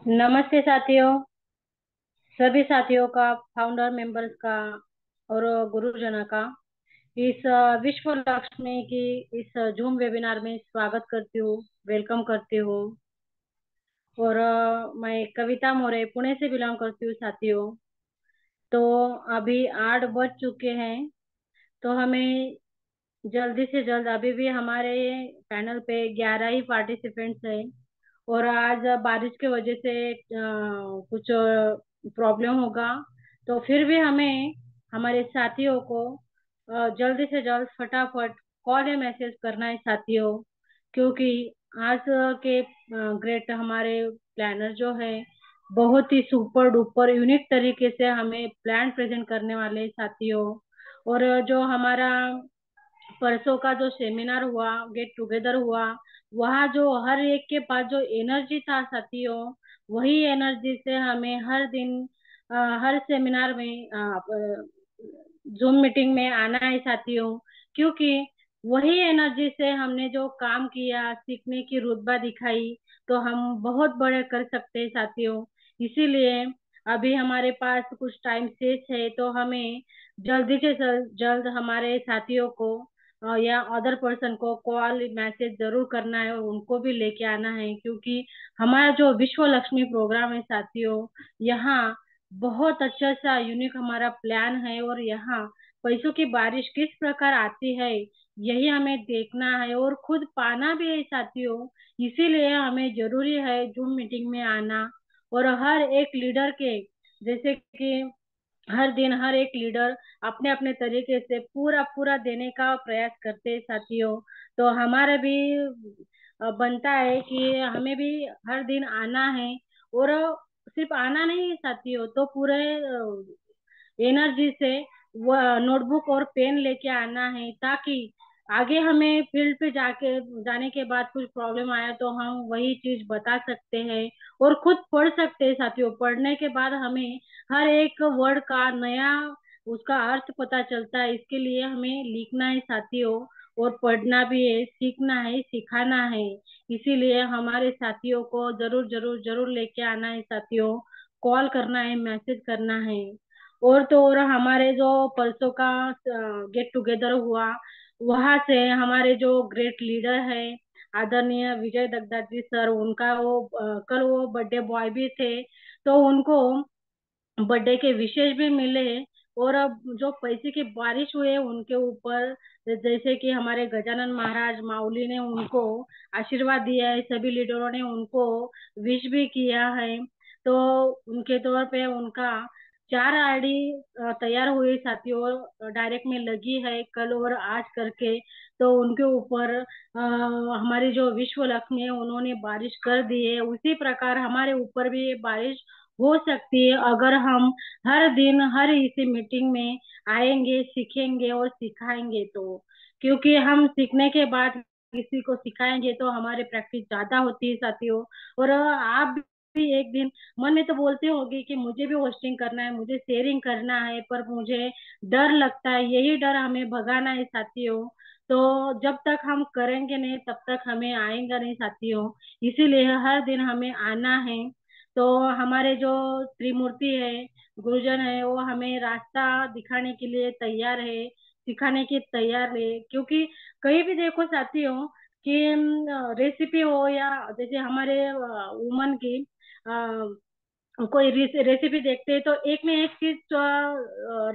नमस्ते साथियों। सभी साथियों का, फाउंडर मेंबर्स का और गुरुजनों का इस विश्व लक्ष्मी की इस जूम वेबिनार में स्वागत करती हूँ, वेलकम करती हूँ। और मैं कविता मोरे पुणे से बिलोंग करती हूँ साथियों। तो अभी 8 बज चुके हैं। तो हमें जल्दी से जल्द, अभी भी हमारे पैनल पे 11 ही पार्टिसिपेंट्स हैं। और आज बारिश की वजह से कुछ प्रॉब्लम होगा। तो फिर भी हमें हमारे साथियों को जल्दी से जल्द फटाफट कॉल या मैसेज करना है साथियों। क्योंकि आज के ग्रेट हमारे प्लानर जो है, बहुत ही सुपर डुपर यूनिक तरीके से हमें प्लान प्रेजेंट करने वाले हैं साथियों। और जो हमारा परसों का जो सेमिनार हुआ, गेट टुगेदर हुआ, वहाँ जो हर एक के पास जो एनर्जी था साथियों, वही एनर्जी से हमें हर दिन हर सेमिनार में जूम मीटिंग में आना है साथियों। क्योंकि वही एनर्जी से हमने जो काम किया, सीखने की रुतबा दिखाई, तो हम बहुत बड़े कर सकते हैं साथियों। इसीलिए अभी हमारे पास कुछ टाइम शेष है, तो हमें जल्दी से जल्द हमारे साथियों को या अदर पर्सन को कॉल मैसेज जरूर करना है और उनको भी लेके आना है। क्योंकि हमारा जो विश्व लक्ष्मी प्रोग्राम है साथियों, यहाँ बहुत अच्छा सा यूनिक हमारा प्लान है। और यहाँ पैसों की बारिश किस प्रकार आती है, यही हमें देखना है और खुद पाना भी है साथियों। इसीलिए हमें जरूरी है जूम मीटिंग में आना। और हर एक लीडर के, जैसे कि हर दिन हर एक लीडर अपने अपने तरीके से पूरा पूरा देने का प्रयास करते हैं साथियों। तो हमारा भी बनता है कि हमें भी हर दिन आना है। और सिर्फ आना नहीं है साथियों, तो पूरे एनर्जी से वो नोटबुक और पेन लेके आना है, ताकि आगे हमें फील्ड पे जाके जाने के बाद कुछ प्रॉब्लम आया तो हम वही चीज बता सकते हैं और खुद पढ़ सकते हैं साथियों। पढ़ने के बाद हमें हर एक वर्ड का नया उसका अर्थ पता चलता है। इसके लिए हमें लिखना है साथियों, और पढ़ना भी है, सीखना है, सिखाना है। इसीलिए हमारे साथियों को जरूर जरूर जरूर लेके आना है साथियों। कॉल करना है, मैसेज करना है। और तो और हमारे जो परसों का गेट टुगेदर हुआ, वहां से हमारे जो ग्रेट लीडर है आदरणीय विजय दग्धा जी सर, उनका वो कल वो बर्थडे बॉय भी थे। तो उनको बर्थडे के विशेष भी मिले। और अब जो पैसे की बारिश हुई है उनके ऊपर, जैसे कि हमारे गजानन महाराज माऊली ने उनको आशीर्वाद दिया है, सभी लीडरों ने उनको विश भी किया है। तो उनके तौर पे उनका 4 आईडी तैयार हुई साथियों, डायरेक्ट में लगी है कल और आज करके। तो उनके ऊपर हमारी जो विश्व लक्ष्मी है उन्होंने बारिश कर दी है। उसी प्रकार हमारे ऊपर भी ये बारिश हो सकती है, अगर हम हर दिन हर इसी मीटिंग में आएंगे, सीखेंगे और सिखाएंगे तो। क्योंकि हम सीखने के बाद किसी को सिखाएंगे तो हमारे प्रैक्टिस ज्यादा होती है साथियों। और आप भी एक दिन मन में तो बोलते होगे कि मुझे भी होस्टिंग करना है, मुझे शेयरिंग करना है, पर मुझे डर लगता है। यही डर हमें भगाना है साथियों। तो जब तक हम करेंगे नहीं तब तक हमें आएगा नहीं साथियों। इसीलिए हर दिन हमें आना है। तो हमारे जो त्रिमूर्ति है, गुरुजन है, वो हमें रास्ता दिखाने के लिए तैयार है, सिखाने की तैयार है। क्योंकि कहीं भी देखो साथियों कि रेसिपी हो या जैसे हमारे वुमन की कोई रेसिपी देखते हैं तो एक में एक चीज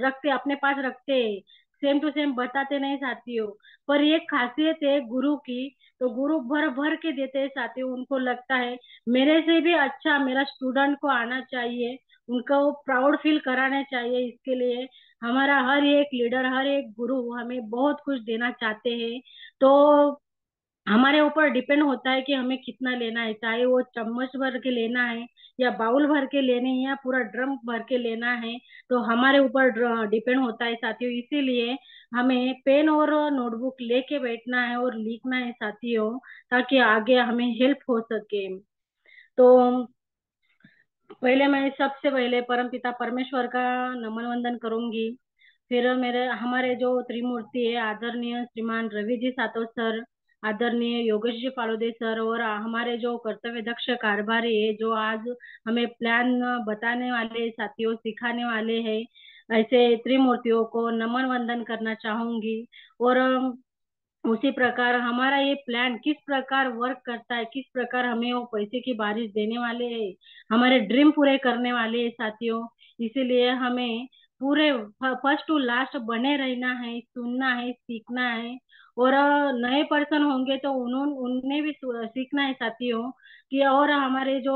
रखते, अपने पास रखते, सेम टू सेम बताते नहीं साथियों। पर ये खासियत है गुरु की, तो गुरु भर भर के देते हैं साथियों। उनको लगता है मेरे से भी अच्छा मेरा स्टूडेंट को आना चाहिए, उनको प्राउड फील कराना चाहिए। इसके लिए हमारा हर एक लीडर, हर एक गुरु हमें बहुत कुछ देना चाहते हैं। तो हमारे ऊपर डिपेंड होता है कि हमें कितना लेना है, चाहे वो चम्मच भर के लेना है या बाउल भर के लेने हैं या पूरा ड्रम भर के लेना है। तो हमारे ऊपर डिपेंड होता है साथियों। इसीलिए हमें पेन और नोटबुक लेके बैठना है और लिखना है साथियों, ताकि आगे हमें हेल्प हो सके। तो पहले मैं सबसे पहले परमपिता परमेश्वर का नमन वंदन करूंगी। फिर मेरे हमारे जो त्रिमूर्ति है आदरणीय श्रीमान रवि जी सातो सर, आदरणीय योगेश जी फालोदे सर और हमारे जो कर्तव्य दक्ष कारभारी है जो आज हमें प्लान बताने वाले साथियों सिखाने वाले हैं, ऐसे त्रिमूर्तियों को नमन वंदन करना चाहूंगी। और उसी प्रकार हमारा ये प्लान किस प्रकार वर्क करता है, किस प्रकार हमें वो पैसे की बारिश देने वाले हैं, हमारे ड्रीम पूरे करने वाले हैं साथियों। इसीलिए हमें पूरे फर्स्ट टू लास्ट बने रहना है, सुनना है, सीखना है। और नए पर्सन होंगे तो उन्होंने उनने भी सीखना है साथियों कि। और हमारे जो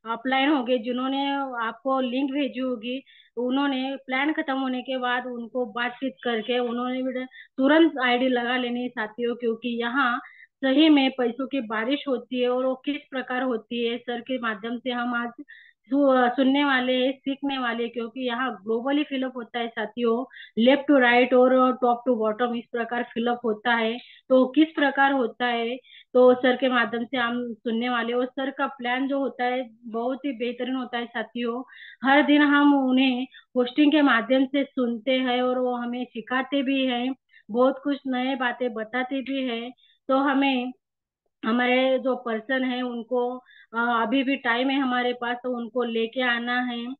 अपलाइन होंगे जिन्होंने आपको लिंक भेजी होगी, उन्होंने प्लान खत्म होने के बाद उनको बातचीत करके उन्होंने भी तुरंत आईडी लगा लेनी है साथियों, क्योंकि यहाँ सही में पैसों की बारिश होती है। और वो किस प्रकार होती है सर के माध्यम से हम आज सुनने वाले हैं, सीखने वाले हैं, क्योंकि यहाँ ग्लोबली फिलअप होता है साथियों, लेफ्ट टू राइट और टॉप टू बॉटम इस प्रकार फिलअप होता है। तो किस प्रकार होता है तो सर के माध्यम से हम सुनने वाले हैं। और सर का प्लान जो होता है बहुत ही बेहतरीन होता है साथियों। हर दिन हम उन्हें होस्टिंग के माध्यम से सुनते हैं और वो हमें सिखाते भी हैं, बहुत कुछ नए बातें बताते भी हैं। तो हमें हमारे जो पर्सन है उनको अभी भी टाइम है हमारे पास, तो उनको लेके आना है।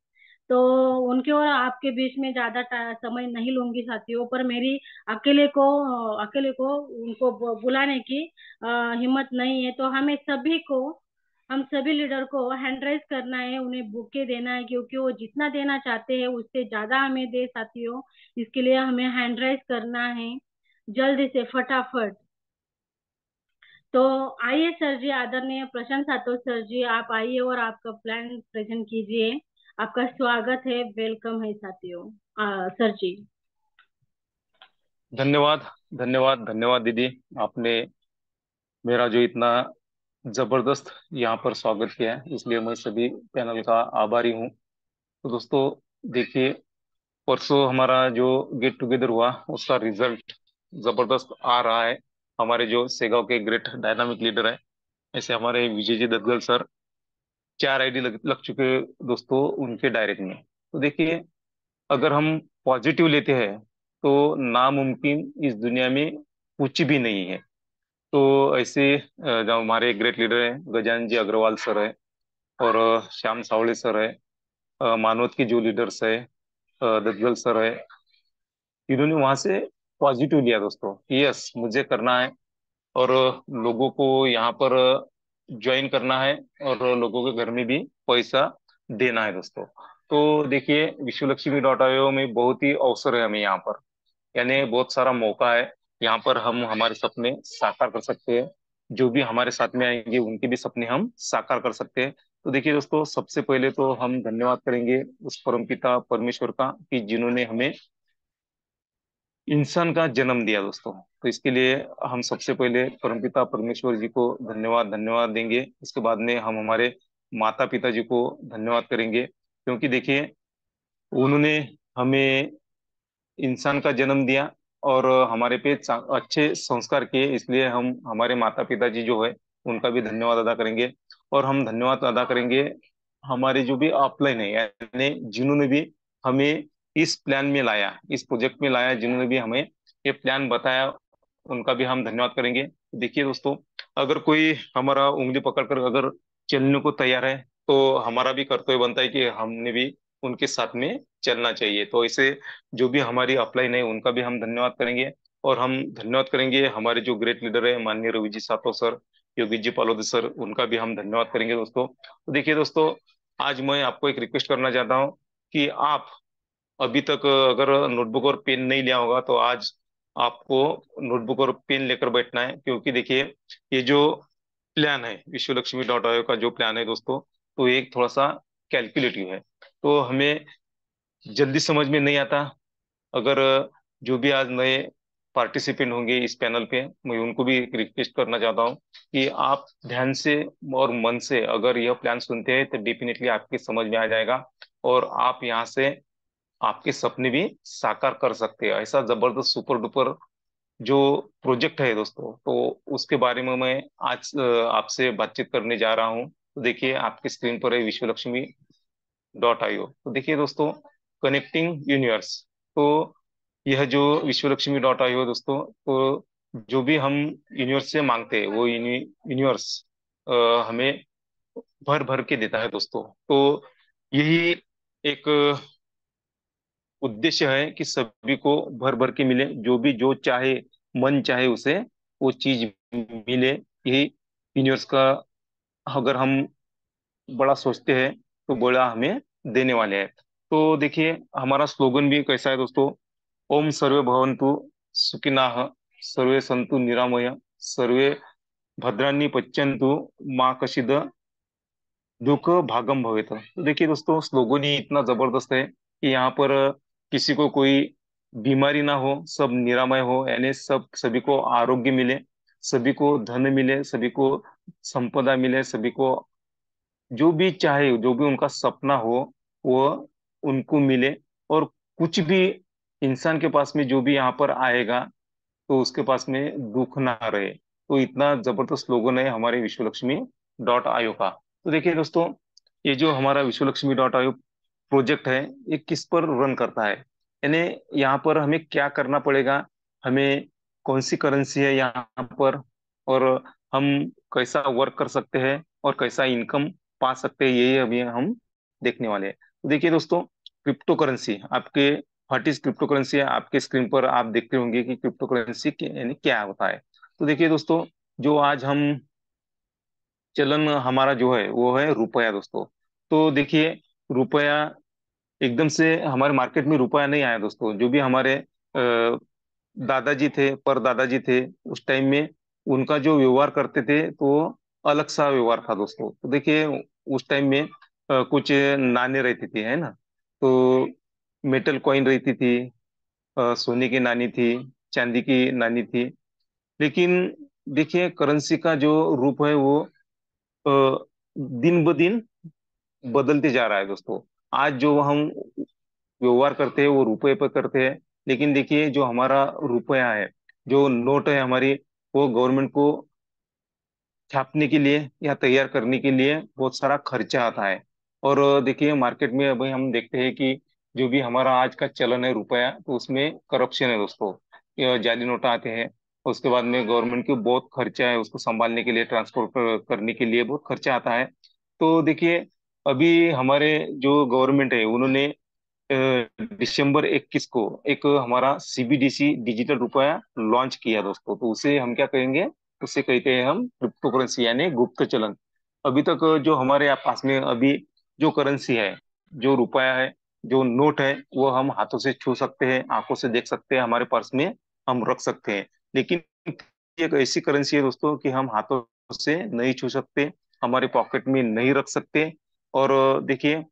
तो उनके और आपके बीच में ज्यादा समय नहीं लूंगी साथियों, पर मेरी अकेले को उनको बुलाने की हिम्मत नहीं है। तो हमें सभी को, हम सभी लीडर को हैंड राइज करना है, उन्हें बुके देना है, क्योंकि वो जितना देना चाहते हैं उससे ज्यादा हमें दे साथियों। इसके लिए हमें हैंड राइज करना है जल्दी से फटाफट। तो आइए सर जी, आदरणीय प्रशांत सातो सर जी, आप आइए और आपका प्लान प्रेजेंट कीजिए। आपका स्वागत है, वेलकम है साथियों। सर जी। धन्यवाद। धन्यवाद धन्यवाद दीदी। आपने मेरा जो इतना जबरदस्त यहाँ पर स्वागत किया है, इसलिए मैं सभी पैनल का आभारी हूँ। तो दोस्तों, देखिए, परसों हमारा जो गेट टुगेदर हुआ उसका रिजल्ट जबरदस्त आ रहा है। हमारे जो सेगांव के ग्रेट डायनामिक लीडर है, ऐसे हमारे विजय जी दत्तगल सर, 4 आईडी लग चुके दोस्तों उनके डायरेक्ट में। तो देखिए, अगर हम पॉजिटिव लेते हैं तो नामुमकिन इस दुनिया में कुछ भी नहीं है। तो ऐसे जो हमारे ग्रेट लीडर हैं, गजानन जी अग्रवाल सर है, और श्याम सावळे सर है, मानवत के जो लीडर्स है, दत्तगल सर है, इन्होंने वहां से पॉजिटिव लिया दोस्तों, यस मुझे करना है और लोगों को यहाँ पर ज्वाइन करना है और लोगों के घर में भी पैसा देना है दोस्तों। तो देखिए, विश्वलक्ष्मी.io में बहुत ही अवसर है हमें यहाँ पर, यानी बहुत सारा मौका है। यहाँ पर हम हमारे सपने साकार कर सकते हैं। जो भी हमारे साथ में आएंगे उनके भी सपने हम साकार कर सकते हैं। तो देखिए दोस्तों, सबसे पहले तो हम धन्यवाद करेंगे उस परमपिता परमेश्वर का कि जिन्होंने हमें इंसान का जन्म दिया दोस्तों। तो इसके लिए हम सबसे पहले परमपिता परमेश्वर जी को धन्यवाद धन्यवाद देंगे। उसके बाद में हम हमारे माता पिता जी को धन्यवाद करेंगे, क्योंकि देखिए, उन्होंने हमें इंसान का जन्म दिया और हमारे पे अच्छे संस्कार किए, इसलिए हम हमारे माता पिता जी जो है उनका भी धन्यवाद अदा करेंगे। और हम धन्यवाद अदा करेंगे हमारे जो भी अपलाइन है, यानी जिन्होंने भी हमें इस प्लान में लाया, इस प्रोजेक्ट में लाया, जिन्होंने भी हमें ये प्लान बताया, उनका भी हम धन्यवाद करेंगे। देखिए दोस्तों, अगर कोई हमारा उंगली पकड़कर अगर चलने को तैयार है तो हमारा भी कर्तव्य बनता है कि हमने भी उनके साथ में चलना चाहिए। तो इसे जो भी हमारी अपलाइन है उनका भी हम धन्यवाद करेंगे। और हम धन्यवाद करेंगे हमारे जो ग्रेट लीडर है माननीय रवि जी सातो सर, योगी जी पालोद सर, उनका भी हम धन्यवाद करेंगे दोस्तों। तो देखिए दोस्तों, आज मैं आपको एक रिक्वेस्ट करना चाहता हूँ कि आप अभी तक अगर नोटबुक और पेन नहीं लिया होगा तो आज आपको नोटबुक और पेन लेकर बैठना है, क्योंकि देखिए, ये जो प्लान है विश्वलक्ष्मी.io का जो प्लान है दोस्तों, तो एक थोड़ा सा कैलकुलेटिव है। तो हमें जल्दी समझ में नहीं आता। अगर जो भी आज नए पार्टिसिपेंट होंगे इस पैनल पे, मैं उनको भी एक रिक्वेस्ट करना चाहता हूँ कि आप ध्यान से और मन से अगर यह प्लान सुनते हैं तो डेफिनेटली आपके समझ में आ जाएगा और आप यहाँ से आपके सपने भी साकार कर सकते हैं। ऐसा जबरदस्त सुपर डुपर जो प्रोजेक्ट है दोस्तों, तो उसके बारे में मैं आज आपसे बातचीत करने जा रहा हूँ। तो देखिए, आपकी स्क्रीन पर है विश्वलक्ष्मी.io। तो देखिए दोस्तों, कनेक्टिंग यूनिवर्स। तो यह जो विश्वलक्ष्मी.io है दोस्तों, तो जो भी हम यूनिवर्स से मांगते हैं वो यूनिवर्स हमें भर भर के देता है दोस्तों। तो यही एक उद्देश्य है कि सभी को भर भर के मिले, जो भी जो चाहे, मन चाहे उसे वो चीज मिले। यही यूनिवर्स का, अगर हम बड़ा सोचते हैं तो बड़ा हमें देने वाले हैं। तो देखिए हमारा स्लोगन भी कैसा है दोस्तों। ओम सर्वे भवन्तु सुखिनः, सर्वे सन्तु निरामय, सर्वे भद्राणि पश्यन्तु, माँ कश्चिद दुख भागम भवेत। तो देखिए दोस्तों स्लोगन ही इतना जबरदस्त है कि यहाँ पर किसी को कोई बीमारी ना हो, सब निरामय हो, यानी सब सभी को आरोग्य मिले, सभी को धन मिले, सभी को संपदा मिले, सभी को जो भी चाहे, जो भी उनका सपना हो वो उनको मिले। और कुछ भी इंसान के पास में जो भी यहाँ पर आएगा तो उसके पास में दुख ना रहे। तो इतना जबरदस्त स्लोगन है हमारे विश्वलक्ष्मी.io का। तो देखिए दोस्तों, ये जो हमारा विश्वलक्ष्मी.io प्रोजेक्ट है, ये किस पर रन करता है, यानी यहाँ पर हमें क्या करना पड़ेगा, हमें कौन सी करेंसी है यहाँ पर, और हम कैसा वर्क कर सकते हैं और कैसा इनकम पा सकते हैं, यही अभी हम देखने वाले हैं। तो देखिए दोस्तों, क्रिप्टो करेंसी आपके, व्हाट इज क्रिप्टो करेंसी है, आपके स्क्रीन पर आप देखते होंगे कि क्रिप्टो करेंसी यानी क्या होता है। तो देखिए दोस्तों, जो आज हम चलन हमारा जो है वो है रुपया दोस्तों। तो देखिए रुपया एकदम से हमारे मार्केट में रुपया नहीं आया दोस्तों। जो भी हमारे दादाजी थे, पर दादाजी थे, उस टाइम में उनका जो व्यवहार करते थे तो अलग सा व्यवहार था दोस्तों। तो देखिए उस टाइम में कुछ नाने रहती थी, है ना। तो मेटल कॉइन रहती थी, सोने की नानी थी, चांदी की नानी थी। लेकिन देखिए करेंसी का जो रूप है वो दिन ब दिन बदलते जा रहा है दोस्तों। आज जो हम व्यवहार करते हैं वो रुपए पर करते हैं, लेकिन देखिए जो हमारा रुपया है, जो नोट है हमारी, वो गवर्नमेंट को छापने के लिए या तैयार करने के लिए बहुत सारा खर्चा आता है। और देखिए मार्केट में अभी हम देखते हैं कि जो भी हमारा आज का चलन है रुपया, तो उसमें करप्शन है दोस्तों। ये जाली नोट आते हैं, उसके बाद में गवर्नमेंट को बहुत खर्चा है, उसको संभालने के लिए, ट्रांसपोर्ट करने के लिए बहुत खर्चा आता है। तो देखिए अभी हमारे जो गवर्नमेंट है उन्होंने दिसंबर 21 को एक हमारा सीबीडीसी डिजिटल रुपया लॉन्च किया दोस्तों। तो उसे हम क्या कहेंगे, उसे कहते हैं हम क्रिप्टो करेंसी यानी गुप्त चलन। अभी तक जो हमारे यहाँ पास में अभी जो करेंसी है, जो रुपया है, जो नोट है, वो हम हाथों से छू सकते हैं, आंखों से देख सकते हैं, हमारे पर्स में हम रख सकते हैं। लेकिन एक ऐसी करेंसी है दोस्तों कि हम हाथों से नहीं छू सकते, हमारे पॉकेट में नहीं रख सकते। और देखिए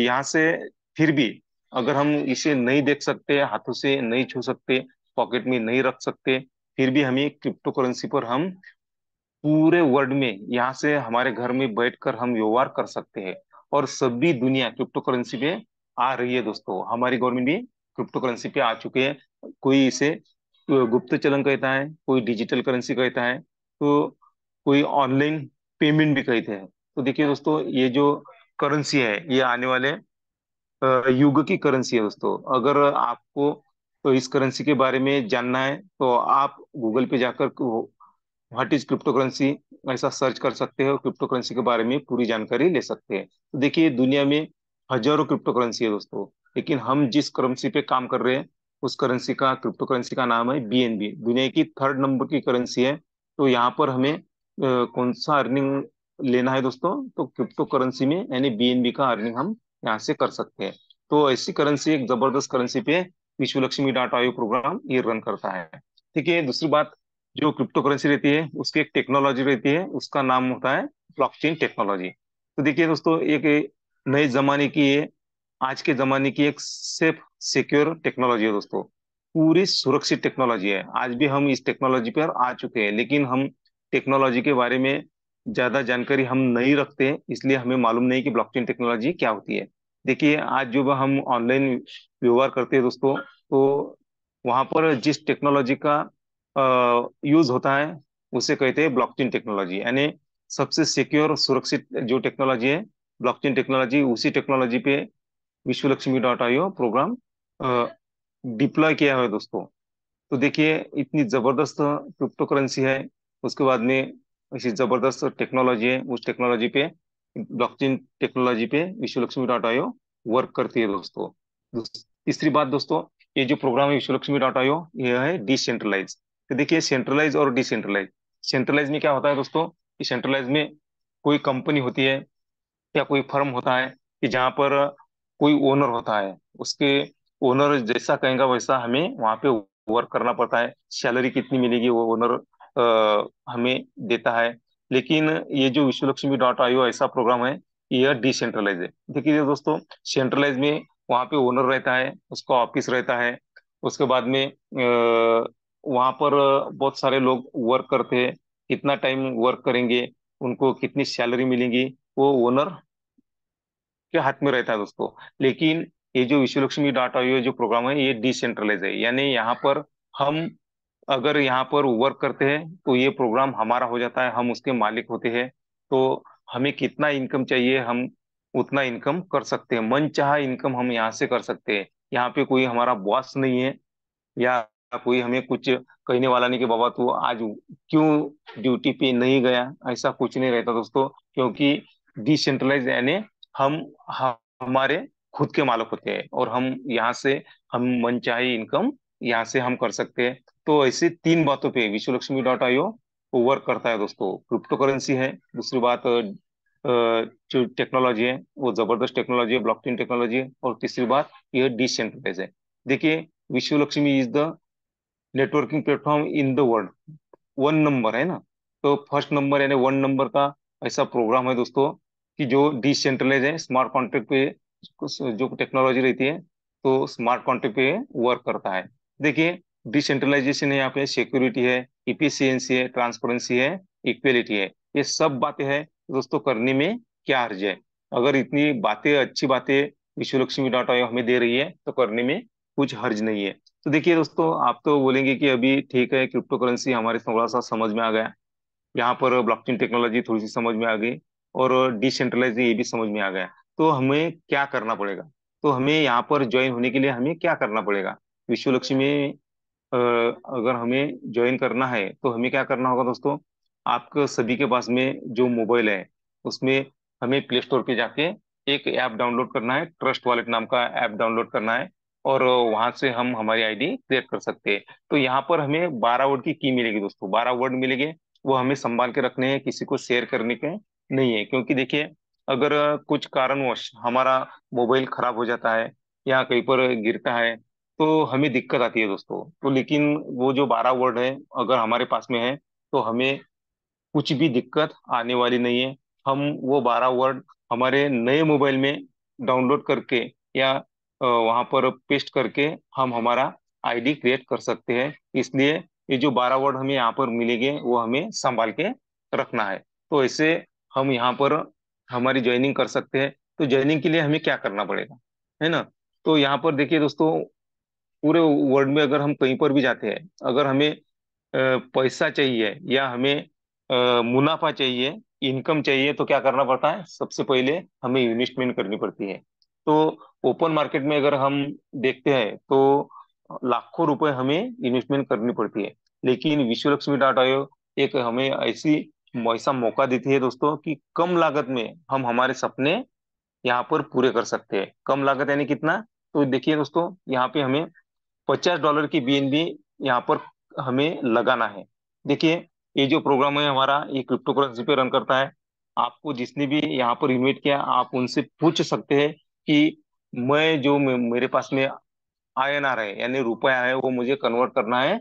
यहाँ से फिर भी अगर हम इसे नहीं देख सकते, हाथों से नहीं छू सकते, पॉकेट में नहीं रख सकते, फिर भी हमें क्रिप्टो करेंसी पर हम पूरे वर्ल्ड में यहाँ से हमारे घर में बैठकर हम व्यवहार कर सकते हैं। और सभी दुनिया क्रिप्टो करेंसी पे आ रही है दोस्तों। हमारी गवर्नमेंट भी क्रिप्टो करेंसी पे आ चुके हैं। कोई इसे गुप्त चलन कहता है, कोई डिजिटल करेंसी कहता है, तो कोई ऑनलाइन पेमेंट भी कहते हैं। तो देखिए दोस्तों, ये जो करेंसी है ये आने वाले युग की करेंसी है दोस्तों। अगर आपको तो इस करेंसी के बारे में जानना है तो आप गूगल पे जाकर व्हाट इज क्रिप्टो करेंसी ऐसा सर्च कर सकते हैं और क्रिप्टो करेंसी के बारे में पूरी जानकारी ले सकते हैं। तो देखिए दुनिया में हजारों क्रिप्टो करेंसी है दोस्तों, लेकिन हम जिस करेंसी पे काम कर रहे हैं उस करेंसी का, क्रिप्टो करेंसी का नाम है बीएनबी, दुनिया की 3rd नंबर की करेंसी है। तो यहाँ पर हमें कौन सा अर्निंग लेना है दोस्तों, तो क्रिप्टो करेंसी में यानी बीएनबी का अर्निंग हम यहाँ से कर सकते हैं। तो ऐसी करेंसी, एक जबरदस्त करेंसी पे विश्वलक्ष्मी.io प्रोग्राम ये रन करता है। ठीक है, दूसरी बात, जो क्रिप्टो करेंसी रहती है उसकी एक टेक्नोलॉजी रहती है, उसका नाम होता है ब्लॉकचेन टेक्नोलॉजी। तो देखिए दोस्तों, एक नए जमाने की ये, आज के जमाने की एक सेफ सिक्योर टेक्नोलॉजी है दोस्तों। पूरी सुरक्षित टेक्नोलॉजी है। आज भी हम इस टेक्नोलॉजी पर आ चुके हैं, लेकिन हम टेक्नोलॉजी के बारे में ज्यादा जानकारी हम नहीं रखते, इसलिए हमें मालूम नहीं कि ब्लॉकचेन टेक्नोलॉजी क्या होती है। देखिए आज जो हम ऑनलाइन व्यवहार करते हैं दोस्तों, तो वहां पर जिस टेक्नोलॉजी का यूज होता है उसे कहते हैं ब्लॉकचेन टेक्नोलॉजी, यानी सबसे सिक्योर और सुरक्षित जो टेक्नोलॉजी है ब्लॉकचेन टेक्नोलॉजी। उसी टेक्नोलॉजी पे विश्वलक्ष्मी.io प्रोग्राम डिप्लॉय किया हुआ है दोस्तों। तो देखिए इतनी जबरदस्त क्रिप्टो करेंसी है, उसके बाद में ऐसी जबरदस्त टेक्नोलॉजी है, उस टेक्नोलॉजी पे, ब्लॉकचेन टेक्नोलॉजी पे विश्वलक्ष्मी डॉट आईओ वर्क करती है दोस्तों। तीसरी बात दोस्तों, ये जो प्रोग्राम है विश्वलक्ष्मी डॉट आईओ, ये है डिसेंट्रलाइज। तो देखिए सेंट्रलाइज और डिसेंट्रलाइज, सेंट्रलाइज में क्या होता है दोस्तों, कि सेंट्रलाइज में कोई कंपनी होती है या कोई फर्म होता है कि जहाँ पर कोई ओनर होता है, उसके ओनर जैसा कहेगा वैसा हमें वहाँ पे वर्क करना पड़ता है, सैलरी कितनी मिलेगी वो ओनर हमें देता है। लेकिन ये जो विश्वलक्ष्मी डॉट आईओ ऐसा प्रोग्राम है, यह डिसेंट्रलाइज है। देखिए दोस्तों, सेंट्रलाइज में वहाँ पे ओनर रहता है, उसका ऑफिस रहता है, उसके बाद में वहाँ पर बहुत सारे लोग वर्क करते हैं, कितना टाइम वर्क करेंगे, उनको कितनी सैलरी मिलेगी, वो ओनर के हाथ में रहता है दोस्तों। लेकिन ये जो विश्वलक्ष्मी डाटा ये जो प्रोग्राम है, ये डिसेंट्रलाइज है, यानी यहाँ पर हम अगर यहाँ पर वर्क करते हैं तो ये प्रोग्राम हमारा हो जाता है, हम उसके मालिक होते हैं। तो हमें कितना इनकम चाहिए, हम उतना इनकम कर सकते हैं, मन चाहा इनकम हम यहाँ से कर सकते हैं। यहाँ पे कोई हमारा बॉस नहीं है, या कोई हमें कुछ कहने वाला नहीं कि बाबा तू आज क्यों ड्यूटी पे नहीं गया, ऐसा कुछ नहीं रहता दोस्तों। क्योंकि डिसेंट्रलाइज यानी हम हमारे खुद के मालिक होते हैं, और हम यहाँ से हम मनचाही इनकम यहाँ से हम कर सकते हैं। तो ऐसे तीन बातों पे विश्वलक्ष्मी डॉट आईओ वर्क करता है दोस्तों। क्रिप्टो करेंसी है, दूसरी बात जो टेक्नोलॉजी है वो जबरदस्त टेक्नोलॉजी है, ब्लॉकचेन टेक्नोलॉजी है, और तीसरी बात ये डिसेंट्रलाइज है। देखिए Vishwalakshmi is the networking platform in the world, one number है ना। तो फर्स्ट नंबर यानी वन नंबर का ऐसा प्रोग्राम है दोस्तों, कि जो डिसेंट्रलाइज है, स्मार्ट कॉन्ट्रैक्ट पे जो टेक्नोलॉजी रहती है, तो स्मार्ट कॉन्ट्रैक्ट पे वर्क करता है। देखिए डिसेंट्रलाइजेशन है, यहाँ पे सिक्योरिटी है, इफिशियंसी है, ट्रांसपेरेंसी है, इक्वेलिटी है, ये सब बातें हैं दोस्तों। करने में क्या हर्ज है, अगर इतनी बातें अच्छी बातें विश्वलक्ष्मी डॉट आईओ हमें दे रही है तो करने में कुछ हर्ज नहीं है। तो देखिए दोस्तों, आप तो बोलेंगे कि अभी ठीक है क्रिप्टो करेंसी हमारे थोड़ा सा समझ में आ गया, यहाँ पर ब्लॉकचेन टेक्नोलॉजी थोड़ी सी समझ में आ गई, और डिसेंट्रलाइज ये भी समझ में आ गया। तो हमें क्या करना पड़ेगा, तो हमें यहाँ पर ज्वाइन होने के लिए हमें क्या करना पड़ेगा, विश्वलक्ष्मी में अगर हमें ज्वाइन करना है तो हमें क्या करना होगा दोस्तों। आपके सभी के पास में जो मोबाइल है, उसमें हमें प्ले स्टोर पे जाके एक ऐप डाउनलोड करना है, ट्रस्ट वॉलेट नाम का ऐप डाउनलोड करना है, और वहां से हम हमारी आईडी क्रिएट कर सकते हैं। तो यहाँ पर हमें 12 वर्ड की मिलेगी दोस्तों, 12 वर्ड मिलेंगे, वो हमें संभाल के रखने हैं, किसी को शेयर करने के नहीं है। क्योंकि देखिए अगर कुछ कारणवश हमारा मोबाइल खराब हो जाता है या कहीं पर गिरता है, तो हमें दिक्कत आती है दोस्तों। तो लेकिन वो जो 12 वर्ड है अगर हमारे पास में है, तो हमें कुछ भी दिक्कत आने वाली नहीं है। हम वो 12 वर्ड हमारे नए मोबाइल में डाउनलोड करके या वहां पर पेस्ट करके हम हमारा आईडी क्रिएट कर सकते हैं। इसलिए ये जो 12 वर्ड हमें यहाँ पर मिलेंगे वो हमें संभाल के रखना है। तो ऐसे हम यहाँ पर हमारी ज्वाइनिंग कर सकते हैं। तो ज्वाइनिंग के लिए हमें क्या करना पड़ेगा, है ना। तो यहाँ पर देखिए दोस्तों, पूरे वर्ल्ड में अगर हम कहीं पर भी जाते हैं, अगर हमें पैसा चाहिए या हमें मुनाफा चाहिए, इनकम चाहिए, तो क्या करना पड़ता है, सबसे पहले हमें इन्वेस्टमेंट करनी पड़ती है। तो ओपन मार्केट में अगर हम देखते हैं तो लाखों रुपए हमें इन्वेस्टमेंट करनी पड़ती है। लेकिन विश्वलक्ष्मी डॉट आईओ एक हमें ऐसी ऐसा मौका देती है दोस्तों, कि कम लागत में हम हमारे सपने यहाँ पर पूरे कर सकते हैं। कम लागत यानी कितना, तो देखिए दोस्तों, यहाँ पे हमें $50 की बीएनबी यहाँ पर हमें लगाना है। देखिए ये जो प्रोग्राम है हमारा, ये क्रिप्टो करेंसी पे रन करता है। आपको जिसने भी यहाँ पर इन्वाइट किया, आप उनसे पूछ सकते हैं कि मैं जो मेरे पास में INR है यानी रुपया है, वो मुझे कन्वर्ट करना है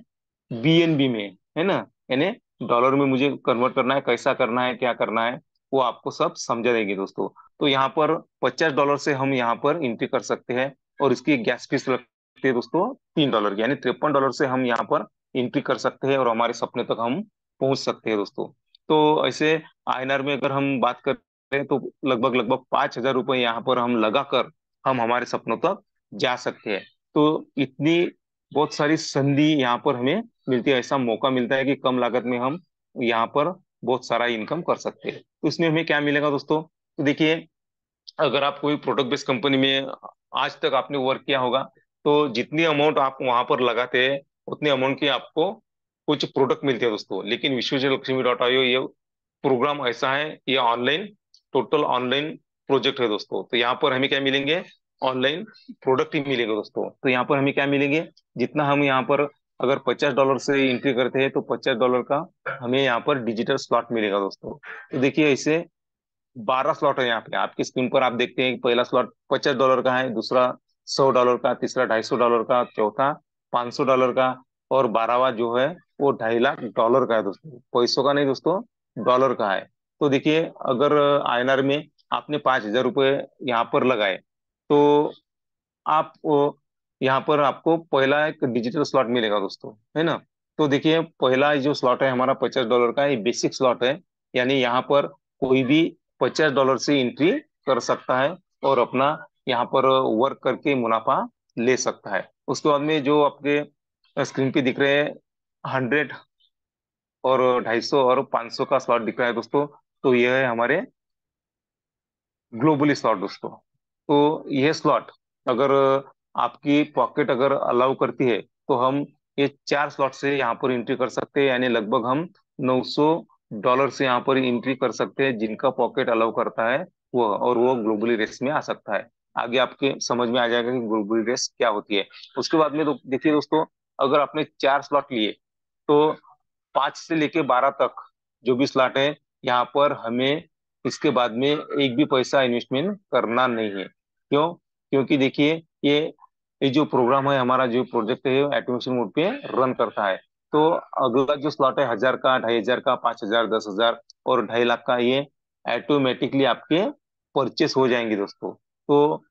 बीएनबी में, है ना, यानी डॉलर में मुझे कन्वर्ट करना है, कैसा करना है, क्या करना है, वो आपको सब समझा देंगे दोस्तों। तो यहाँ पर $50 से हम यहाँ पर एंट्री कर सकते हैं, और इसकी गैस फीस लगती है दोस्तों $3 की, यानी $53 से हम यहाँ पर एंट्री कर सकते हैं और हमारे सपने तक हम पहुंच सकते हैं दोस्तों। तो ऐसे INR में अगर हम बात करें तो लगभग लगभग $5,000 यहाँ पर हम लगाकर हम हमारे सपनों तक जा सकते हैं। तो इतनी बहुत सारी संधि यहाँ पर हमें मिलती है, ऐसा मौका मिलता है कि कम लागत में हम यहाँ पर बहुत सारा इनकम कर सकते हैं। तो इसमें हमें क्या मिलेगा दोस्तों, तो देखिए अगर आप कोई प्रोडक्ट बेस्ड कंपनी में आज तक आपने वर्क किया होगा, तो जितनी अमाउंट आप वहां पर लगाते हैं उतने अमाउंट की आपको कुछ प्रोडक्ट मिलते हैं दोस्तों। लेकिन विश्वलक्ष्मी.io ये प्रोग्राम ऐसा है, ये ऑनलाइन, टोटल ऑनलाइन प्रोजेक्ट है दोस्तों। तो यहाँ पर हमें क्या मिलेंगे, ऑनलाइन प्रोडक्ट ही मिलेगा दोस्तों। तो यहाँ पर हमें क्या मिलेंगे, जितना हम यहाँ पर अगर $50 से एंट्री करते हैं तो $50 का हमें यहाँ पर डिजिटल स्लॉट मिलेगा दोस्तों। तो देखिए ऐसे 12 स्लॉट है यहाँ पे आपकी स्क्रीन पर। आप देखते हैं कि पहला स्लॉट $50 का है, दूसरा $100 का, तीसरा $250 का, चौथा $500 का, और 12वां जो है वो $2.5 लाख का है दोस्तों। पैसों का नहीं दोस्तों, डॉलर का है। तो देखिए अगर INR में आपने ₹5,000 यहाँ पर लगाए तो आप यहाँ पर आपको पहला एक डिजिटल स्लॉट मिलेगा दोस्तों, है ना। तो देखिए पहला जो स्लॉट है हमारा $50 का, ये बेसिक स्लॉट है। यानी यहाँ पर कोई भी $50 से एंट्री कर सकता है और अपना यहाँ पर वर्क करके मुनाफा ले सकता है। उसके बाद में जो आपके स्क्रीन पे दिख रहे हैं 100 और 250 और 500 का स्लॉट दिख रहा है दोस्तों। तो यह है हमारे ग्लोबली स्लॉट दोस्तों। तो यह स्लॉट अगर आपकी पॉकेट अगर अलाउ करती है तो हम ये 4 स्लॉट से यहाँ पर एंट्री कर सकते हैं। यानी लगभग हम $900 से यहाँ पर एंट्री कर सकते हैं, जिनका पॉकेट अलाउ करता है वो, और वो ग्लोबली रेस में आ सकता है। आगे आपके समझ में आ जाएगा कि ग्लोबली रेस क्या होती है। उसके बाद में देखिए दोस्तों, अगर आपने 4 स्लॉट लिए तो 5 से लेके 12 तक जो भी स्लॉट है, यहाँ पर हमें इसके बाद में एक भी पैसा इन्वेस्टमेंट करना नहीं है। क्यों? क्योंकि देखिए ये जो प्रोग्राम है हमारा, जो प्रोजेक्ट है ऑटोमेशन मोड पे रन करता है। तो अगला जो स्लॉट है 1,000 का, 2,500 का, 5,000, 10,000 और 2.5 लाख का, ये ऑटोमेटिकली आपके परचेस हो जाएंगे दोस्तों। तो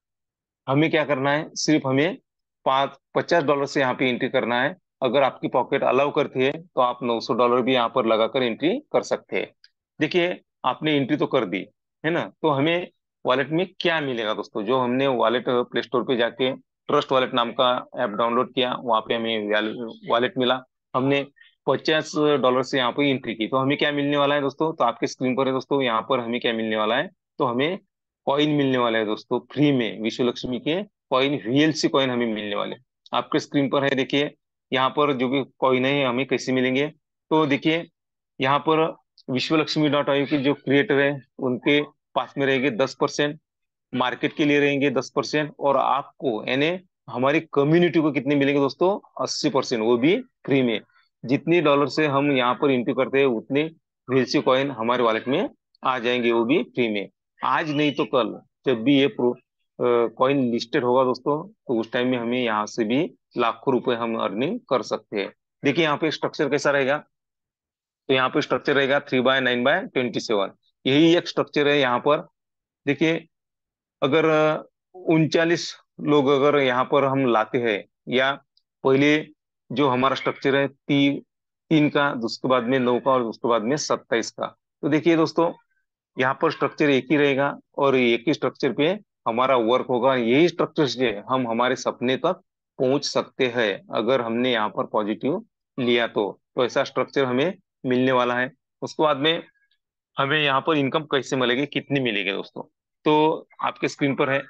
हमें क्या करना है, सिर्फ हमें $50 से यहाँ पे एंट्री करना है। अगर आपकी पॉकेट अलाउ करती है तो आप $900 भी यहाँ पर लगाकर एंट्री कर सकते हैं। देखिए आपने एंट्री तो कर दी है ना। तो हमें वॉलेट में क्या मिलेगा दोस्तों, जो हमने वॉलेट प्ले स्टोर पे जाके ट्रस्ट वॉलेट नाम का ऐप डाउनलोड किया, वहां पे हमें वॉलेट मिला। हमने $50 से यहाँ पे एंट्री की, तो हमें क्या मिलने वाला है दोस्तों, तो आपके स्क्रीन पर है दोस्तों, यहाँ पर हमें क्या मिलने वाला है, तो हमें कॉइन मिलने वाला है दोस्तों फ्री में। विश्व लक्ष्मी के कॉइन, VLC कॉइन हमें मिलने वाले। आपके स्क्रीन पर है देखिए, यहाँ पर जो भी कॉइन है हमें कैसे मिलेंगे। तो देखिए यहाँ पर विश्वलक्ष्मी.io के जो क्रिएटर है उनके पास में रहेंगे 10%, मार्केट के लिए रहेंगे 10%, और आपको यानी हमारी कम्युनिटी को कितने मिलेंगे दोस्तों, 80%, वो भी फ्री में। जितनी डॉलर से हम यहाँ पर एंट्री करते हैं उतने VLC कॉइन हमारे वॉलेट में आ जाएंगे, वो भी फ्री में। आज नहीं तो कल जब भी ये कॉइन लिस्टेड होगा दोस्तों, तो उस टाइम में हमें यहाँ से भी लाखों रुपए हम अर्निंग कर सकते हैं। देखिए यहाँ पे स्ट्रक्चर कैसा रहेगा, तो यहाँ पे स्ट्रक्चर रहेगा 3/9/27। यही एक स्ट्रक्चर है यहाँ पर। देखिए अगर 39 लोग अगर यहाँ पर हम लाते हैं, या पहले जो हमारा स्ट्रक्चर है 3 का, उसके बाद में 9 का, और उसके बाद में 27 का। तो देखिए दोस्तों यहाँ पर स्ट्रक्चर एक ही रहेगा और एक ही स्ट्रक्चर पे हमारा वर्क होगा। यही स्ट्रक्चर से हम हमारे सपने तक पहुंच सकते हैं अगर हमने यहाँ पर पॉजिटिव लिया तो ऐसा स्ट्रक्चर हमें मिलने वाला है। उसके बाद में हमें यहाँ पर इनकम कैसे मिलेगी, कितनी मिलेगी दोस्तों, तो आपके स्क्रीन पर है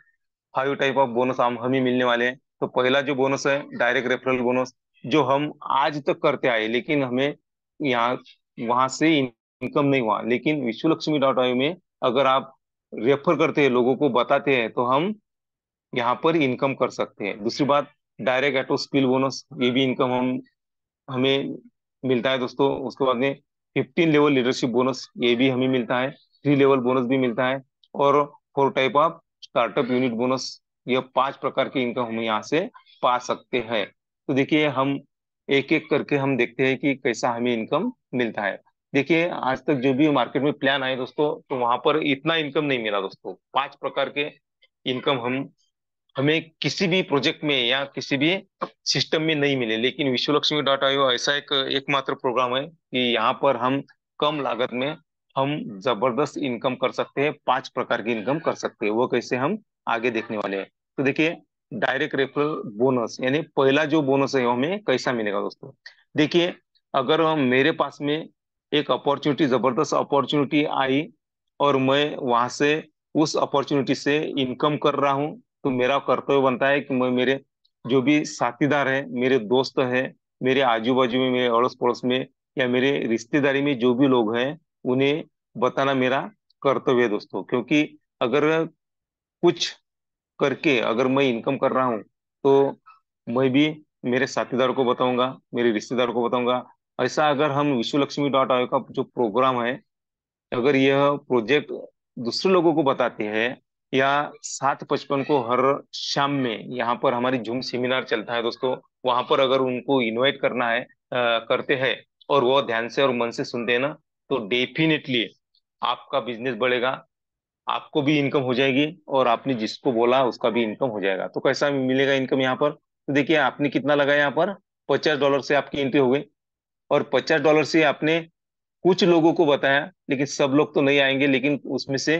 5 टाइप ऑफ बोनस हम हमें मिलने वाले हैं। तो पहला जो बोनस है डायरेक्ट रेफरल बोनस, जो हम आज तक करते आए लेकिन हमें यहाँ वहां से इनकम नहीं हुआ, लेकिन विश्वलक्ष्मी.io में अगर आप रेफर करते हैं, लोगों को बताते हैं, तो हम यहाँ पर इनकम कर सकते हैं। दूसरी बात, डायरेक्ट ऑटो स्किल बोनस, ये भी इनकम हम हमें मिलता है दोस्तों। उसके बाद में 15 लेवल लीडरशिप बोनस, ये भी हमें मिलता है। 3 लेवल बोनस भी मिलता है। और 4 type of startup unit bonus, ये 5 प्रकार की इनकम हम यहाँ से पा सकते हैं। तो देखिए हम एक एक करके हम देखते हैं कि कैसा हमें इनकम मिलता है। देखिए आज तक जो भी मार्केट में प्लान आए दोस्तों, तो वहां पर इतना इनकम नहीं मिला दोस्तों। 5 प्रकार के इनकम हम हमें किसी भी प्रोजेक्ट में या किसी भी सिस्टम में नहीं मिले। लेकिन विश्वलक्ष्मी.io ऐसा एक एकमात्र प्रोग्राम है कि यहाँ पर हम कम लागत में हम जबरदस्त इनकम कर सकते हैं, 5 प्रकार की इनकम कर सकते हैं। वो कैसे हम आगे देखने वाले हैं। तो देखिए डायरेक्ट रेफरल बोनस, यानी पहला जो बोनस है वो हमें कैसा मिलेगा दोस्तों। देखिए अगर मेरे पास में एक अपॉर्चुनिटी, जबरदस्त अपॉर्चुनिटी आई और मैं वहां से उस अपॉर्चुनिटी से इनकम कर रहा हूँ, तो मेरा कर्तव्य बनता है कि मैं मेरे जो भी साथीदार है, मेरे दोस्त हैं, मेरे आजू बाजू में, मेरे अड़ोस पड़ोस में या मेरे रिश्तेदारी में जो भी लोग हैं, उन्हें बताना मेरा कर्तव्य है दोस्तों। क्योंकि अगर कुछ करके अगर मैं इनकम कर रहा हूँ, तो मैं भी मेरे साथीदार को बताऊंगा, मेरे रिश्तेदार को बताऊंगा। ऐसा अगर हम विश्व लक्ष्मी डॉट आयो का जो प्रोग्राम है, अगर यह प्रोजेक्ट दूसरे लोगों को बताते हैं, या 7:55 को हर शाम में यहाँ पर हमारी जूम सेमिनार चलता है दोस्तों, वहां पर अगर उनको इनवाइट करना है, करते हैं, और वो ध्यान से और मन से सुनते हैं ना, तो डेफिनेटली आपका बिजनेस बढ़ेगा, आपको भी इनकम हो जाएगी, और आपने जिसको बोला उसका भी इनकम हो जाएगा। तो कैसा मिलेगा इनकम यहाँ पर? तो देखिए, आपने कितना लगाया यहाँ पर, $50 से आपकी एंट्री हो गई। और $50 से आपने कुछ लोगों को बताया, लेकिन सब लोग तो नहीं आएंगे, लेकिन उसमें से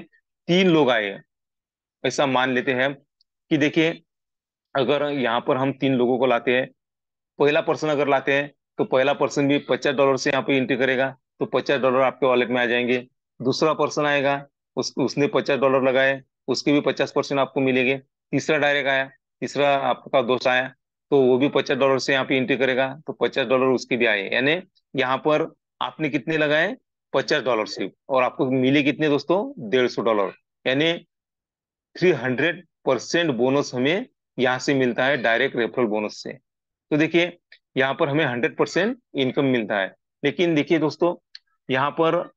3 लोग आए, ऐसा मान लेते हैं हम। कि देखिए, अगर यहाँ पर हम 3 लोगों को लाते हैं, पहला पर्सन अगर लाते हैं, तो पहला पर्सन भी $50 से यहाँ पे एंट्री करेगा, तो $50 आपके वॉलेट में आ जाएंगे। दूसरा पर्सन आएगा, उसने $50 लगाए, उसके भी 50% आपको मिलेंगे। तीसरा डायरेक्ट आया, तीसरा आपका दोस्त आया, तो वो भी $50 से यहाँ पे एंट्री करेगा, तो $50 उसके भी आए। यानी यहाँ पर आपने कितने लगाए, $50 सिर्फ, और आपको मिले कितने दोस्तों, $150। यानी 300% बोनस हमें यहाँ से मिलता है, डायरेक्ट रेफरल बोनस से। तो देखिए, यहाँ पर हमें 100% इनकम मिलता है। लेकिन देखिए दोस्तों, यहाँ पर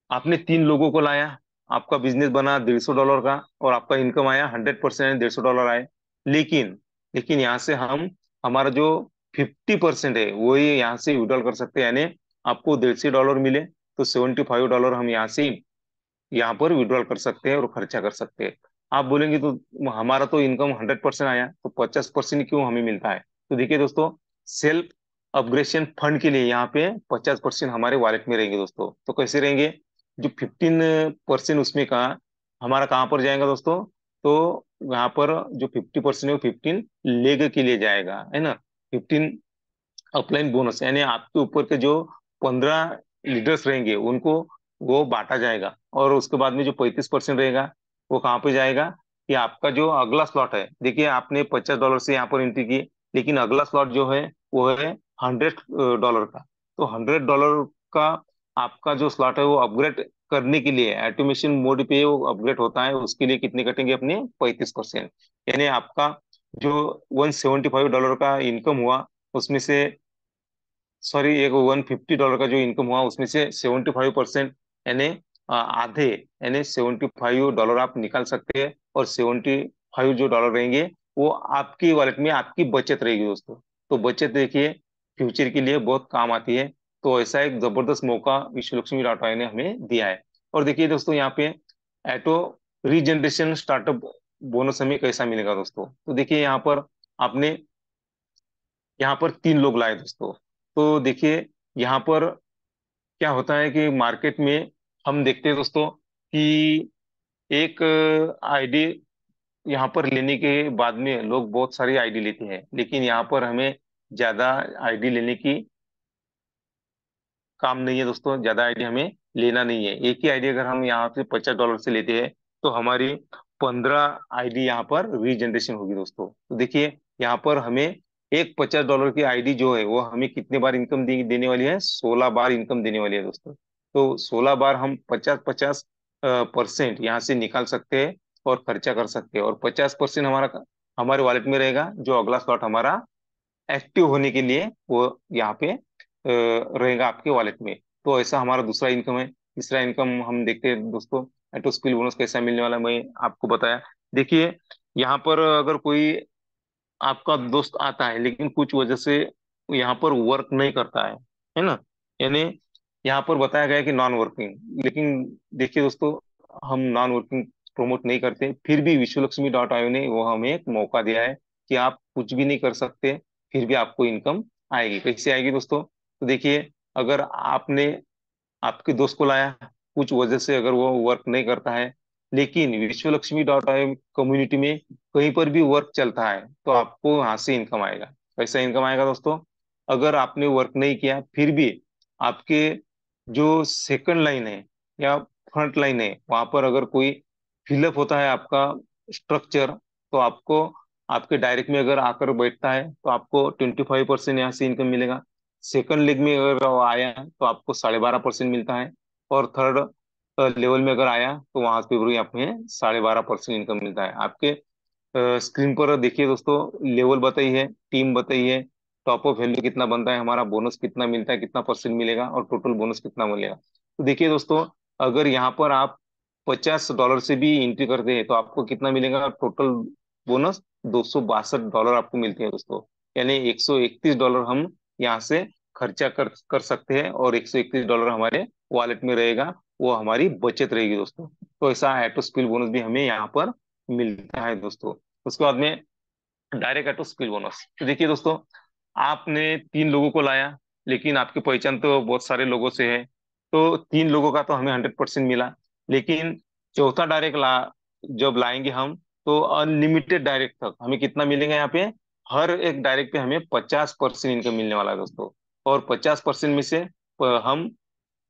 आपने 3 लोगों को लाया, आपका बिजनेस बना $150 का, और आपका इनकम आया 100%, $150 आए। लेकिन लेकिन यहाँ से हम, हमारा जो 50% है वो ही यहाँ से विड्रॉल कर सकते हैं। यानी आपको $150 मिले, तो $75 हम यहाँ से, यहाँ पर विड्रॉल कर सकते हैं और खर्चा कर सकते हैं। आप बोलेंगे तो हमारा तो इनकम 100% आया, तो 50% क्यों हमें मिलता है? तो देखिए दोस्तों, सेल्फ अपग्रेशन फंड के लिए यहाँ पे 50% हमारे वॉलेट में रहेंगे दोस्तों। तो कैसे रहेंगे? जो 15% उसमें का हमारा कहाँ पर जाएगा दोस्तों? तो यहाँ पर जो 50% है वो 15 लेग के लिए जाएगा, है ना। 15 अपलाइन बोनस, यानी आपके ऊपर के जो 15 लीडर्स रहेंगे उनको वो बांटा जाएगा। और उसके बाद में जो 35% रहेगा, वो कहाँ पे जाएगा? कि आपका जो अगला स्लॉट है, देखिए आपने $50 से यहाँ पर एंट्री की, लेकिन अगला स्लॉट जो है वो है $100 का। तो $100 का आपका जो स्लॉट है वो अपग्रेड करने के लिए ऑटोमेशन मोड पे वो अपग्रेड होता है, उसके लिए कितने कटेंगे अपने? 35%। यानी आपका जो $175 का इनकम हुआ, उसमें से, सॉरी, एक $150 का जो इनकम हुआ, उसमें से 75%, यानी आधे, यानी $75 आप निकाल सकते हैं। और 75 जो डॉलर रहेंगे, वो आपकी वॉलेट में आपकी बचत रहेगी दोस्तों। तो बचत देखिए, फ्यूचर के लिए बहुत काम आती है। तो ऐसा एक जबरदस्त मौका विश्व लक्ष्मी डॉट आई ने हमें दिया है। और देखिए दोस्तों, यहाँ पे एटो रीजनरेशन स्टार्टअप बोनस हमें कैसा मिलेगा दोस्तों? तो देखिए, आपने यहाँ पर 3 लोग लाए दोस्तों। तो देखिए, यहाँ पर क्या होता है कि मार्केट में हम देखते हैं दोस्तों कि एक आईडी यहाँ पर लेने के बाद में लोग बहुत सारी आईडी लेते हैं, लेकिन यहाँ पर हमें ज्यादा आईडी लेने की काम नहीं है दोस्तों। ज्यादा आईडी हमें लेना नहीं है। एक ही आईडी अगर हम यहाँ से $50 से लेते हैं, तो हमारी 15 आईडी यहाँ पर रीजनरेशन होगी दोस्तों। तो देखिए, यहाँ पर हमें एक $50 की आईडी जो है वो हमें कितने बार इनकम देने वाली है? 16 बार इनकम देने वाली है दोस्तों। तो 16 बार हम 50-50% यहाँ से निकाल सकते हैं और खर्चा कर सकते हैं, और 50% हमारा हमारे वॉलेट में रहेगा, जो अगला स्लॉट हमारा एक्टिव होने के लिए वो यहाँ पे रहेगा आपके वॉलेट में। तो ऐसा हमारा दूसरा इनकम है। तीसरा इनकम हम देखते हैं दोस्तों, ऑटो स्किल बोनस कैसा मिलने वाला है, मैं आपको बताया। देखिए, यहाँ पर अगर कोई आपका दोस्त आता है, लेकिन कुछ वजह से यहाँ पर वर्क नहीं करता है ना, यानी यहाँ पर बताया गया है कि नॉन वर्किंग, लेकिन देखिए दोस्तों, हम नॉन वर्किंग प्रमोट नहीं करते, फिर भी विश्वलक्ष्मी डॉट आयो ने वो हमें एक मौका दिया है कि आप कुछ भी नहीं कर सकते, फिर भी आपको इनकम आएगी। कैसे आएगी दोस्तों? तो देखिए, अगर आपने आपके दोस्त को लाया, कुछ वजह से अगर वो वर्क नहीं करता है, लेकिन विश्व लक्ष्मी डॉट आई कम्युनिटी में कहीं पर भी वर्क चलता है, तो आपको यहाँ से इनकम आएगा। कैसा इनकम आएगा दोस्तों? अगर आपने वर्क नहीं किया, फिर भी आपके जो सेकंड लाइन है या फ्रंट लाइन है, वहां पर अगर कोई फिलअप होता है आपका स्ट्रक्चर, तो आपको आपके डायरेक्ट में अगर आकर बैठता है, तो आपको 25% यहाँ से इनकम मिलेगा। सेकंड लेग में अगर वो आया तो आपको 12.5% मिलता है, और थर्ड लेवल में अगर आया तो वहां पे भी आपको 12.5% इनकम मिलता है। आपके स्क्रीन पर देखिए दोस्तों, लेवल बताई है, टीम बताई है, टॉप अप वैल्यू कितना बनता है हमारा, बोनस कितना मिलता है, कितना परसेंट मिलेगा, और टोटल बोनस कितना मिलेगा। तो देखिए दोस्तों, अगर यहाँ पर आप $50 से भी एंट्री करते हैं तो आपको कितना मिलेगा टोटल बोनस, $262 आपको मिलते हैं दोस्तों। यानी $131 हम यहाँ से खर्चा कर कर सकते हैं, और $131 हमारे वॉलेट में रहेगा, वो हमारी बचत रहेगी दोस्तों। तो ऐसा ऑटो स्पिल बोनस भी हमें यहाँ पर मिलता है दोस्तों। उसके बाद में डायरेक्ट ऑटो स्किल बोनस। तो देखिए दोस्तों, आपने 3 लोगों को लाया, लेकिन आपकी पहचान तो बहुत सारे लोगों से है, तो 3 लोगों का तो हमें 100% मिला। लेकिन चौथा डायरेक्ट जब लाएंगे हम, तो अनलिमिटेड डायरेक्ट तक हमें कितना मिलेगा यहाँ पे, हर एक डायरेक्ट पे हमें 50% इनकम मिलने वाला है दोस्तों। और 50% में से हम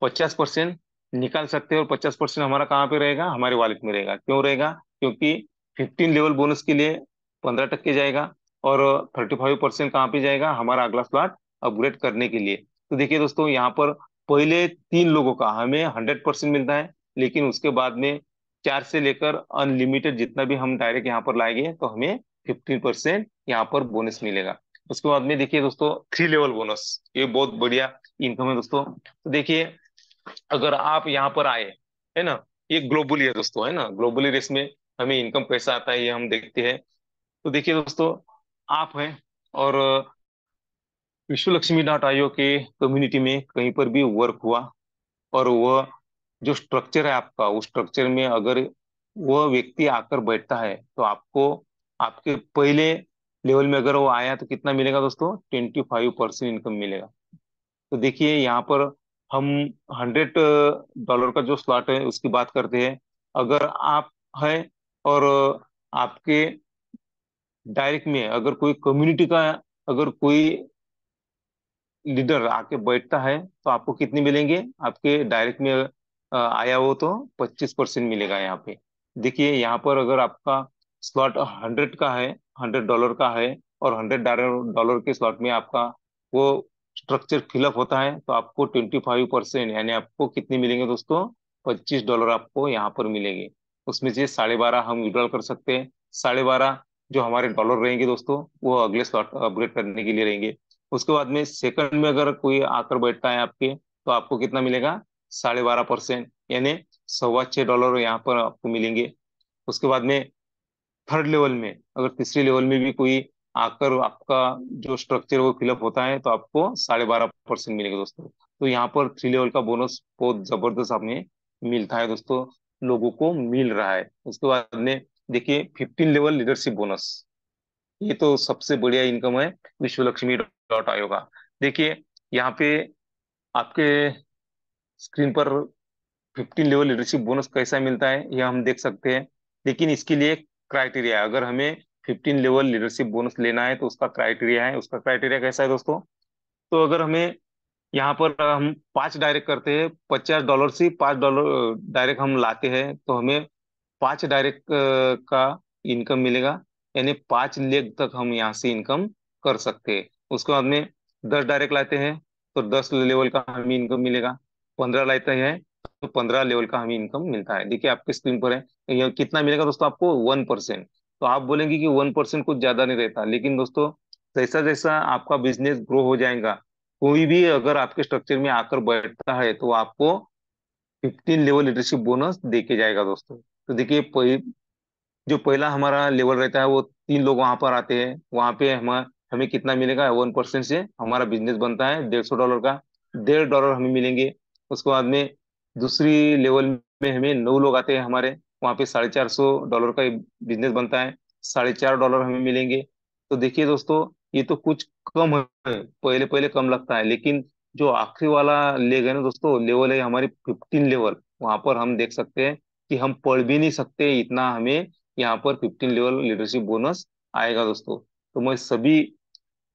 50% निकाल सकते हैं, और 50% हमारा कहाँ पे रहेगा, हमारे वॉलेट में रहेगा। क्यों रहेगा? क्योंकि 15 लेवल बोनस के लिए 15% जाएगा, और 35% कहाँ पे जाएगा, हमारा अगला स्लॉट अपग्रेड करने के लिए। तो देखिए दोस्तों, यहाँ पर पहले 3 लोगों का हमें 100% मिलता है, लेकिन उसके बाद में 4 से लेकर अनलिमिटेड जितना भी हम डायरेक्ट यहाँ पर लाएंगे तो हमें 15% यहाँ पर बोनस मिलेगा। उसके बाद में देखिए दोस्तों, 3 लेवल बोनस, ये बहुत बढ़िया इनकम है दोस्तों। तो देखिए, अगर आप यहाँ पर आए, है ना, ये ग्लोबली है दोस्तों, है ना, ग्लोबली रेस में हमें इनकम कैसा आता है ये हम देखते हैं। तो देखिए दोस्तों, आप हैं, और विश्व लक्ष्मी डॉट आईओ के कम्युनिटी में कहीं पर भी वर्क हुआ, और वह जो स्ट्रक्चर है आपका, उस स्ट्रक्चर में अगर वह व्यक्ति आकर बैठता है तो आपको आपके पहले लेवल में अगर वो आया तो कितना मिलेगा दोस्तों, 25% इनकम मिलेगा। तो देखिए यहाँ पर हम $100 का जो स्लॉट है उसकी बात करते हैं। अगर आप है, और आपके डायरेक्ट में अगर कोई कम्युनिटी का, अगर कोई लीडर आके बैठता है तो आपको कितने मिलेंगे, आपके डायरेक्ट में आया हो तो 25% मिलेगा यहाँ पे। देखिए यहाँ पर अगर आपका स्लॉट 100 का है, $100 का है, और $100 के स्लॉट में आपका वो स्ट्रक्चर फिलअप होता है, तो आपको 25%, यानी आपको कितने मिलेंगे दोस्तों, $25 आपको यहाँ पर मिलेंगे। उसमें से 12.5 हम विड्रॉल कर सकते हैं। 12.5 जो हमारे डॉलर रहेंगे दोस्तों, वो अगले स्लॉट अपग्रेड करने के लिए रहेंगे। उसके बाद में सेकंड में अगर कोई आकर बैठता है आपके, तो आपको कितना मिलेगा, 12.5%, यानी $6.25 यहाँ पर आपको मिलेंगे। उसके बाद में थर्ड लेवल में, अगर तीसरे लेवल में भी कोई आकर आपका जो स्ट्रक्चर वो फिलअप होता है, तो आपको 12.5% मिलेगा दोस्तों। तो यहाँ पर 3 लेवल का बोनस बहुत जबरदस्त हमें मिलता है दोस्तों, लोगों को मिल रहा है। उसके बाद में देखिए, 15 लेवल लीडरशिप बोनस, ये तो सबसे बढ़िया इनकम है विश्व लक्ष्मी डॉट आयोग का। देखिए यहाँ पे आपके स्क्रीन पर 15 लेवल लीडरशिप बोनस कैसा मिलता है ये हम देख सकते हैं। लेकिन इसके लिए क्राइटेरिया है, अगर हमें 15 लेवल लीडरशिप बोनस लेना है तो उसका क्राइटेरिया है। उसका क्राइटेरिया कैसा है दोस्तों? तो अगर हमें यहाँ पर हम 5 डायरेक्ट करते हैं, $50 से $5 डायरेक्ट हम लाते हैं, तो हमें 5 डायरेक्ट का इनकम मिलेगा। यानी 5 लेग तक हम यहाँ से इनकम कर सकते हैं। उसके बाद में 10 डायरेक्ट लाते हैं तो 10 लेवल का हमें इनकम मिलेगा। 15 लाते हैं तो 15 लेवल का हमें इनकम मिलता है। देखिए आपके स्क्रीन पर है, ये कितना मिलेगा दोस्तों आपको, 1%। तो आप बोलेंगे कि 1% कुछ ज्यादा नहीं रहता, लेकिन दोस्तों जैसा जैसा आपका बिजनेस ग्रो हो जाएगा, कोई भी अगर आपके स्ट्रक्चर में आकर बैठता है तो आपको 15 लेवल लीडरशिप बोनस दे के जाएगा दोस्तों। तो देखिए, जो पहला हमारा लेवल रहता है वो 3 लोग वहां पर आते हैं, वहां पे हमें कितना मिलेगा, 1% से हमारा बिजनेस बनता है $150 का, $1.50 हमें मिलेंगे। उसके बाद में दूसरी लेवल में हमें 9 लोग आते हैं हमारे, वहां पे $450 का बिजनेस बनता है, $4.50 हमें मिलेंगे। तो देखिए दोस्तों, ये तो कुछ कम है, पहले पहले कम लगता है, लेकिन जो आखिरी वाला लेग है ना दोस्तों, लेवल है हमारी 15 लेवल, वहां पर हम देख सकते हैं कि हम पढ़ भी नहीं सकते इतना हमें यहाँ पर 15 लेवल लीडरशिप बोनस आएगा दोस्तों। तो मैं सभी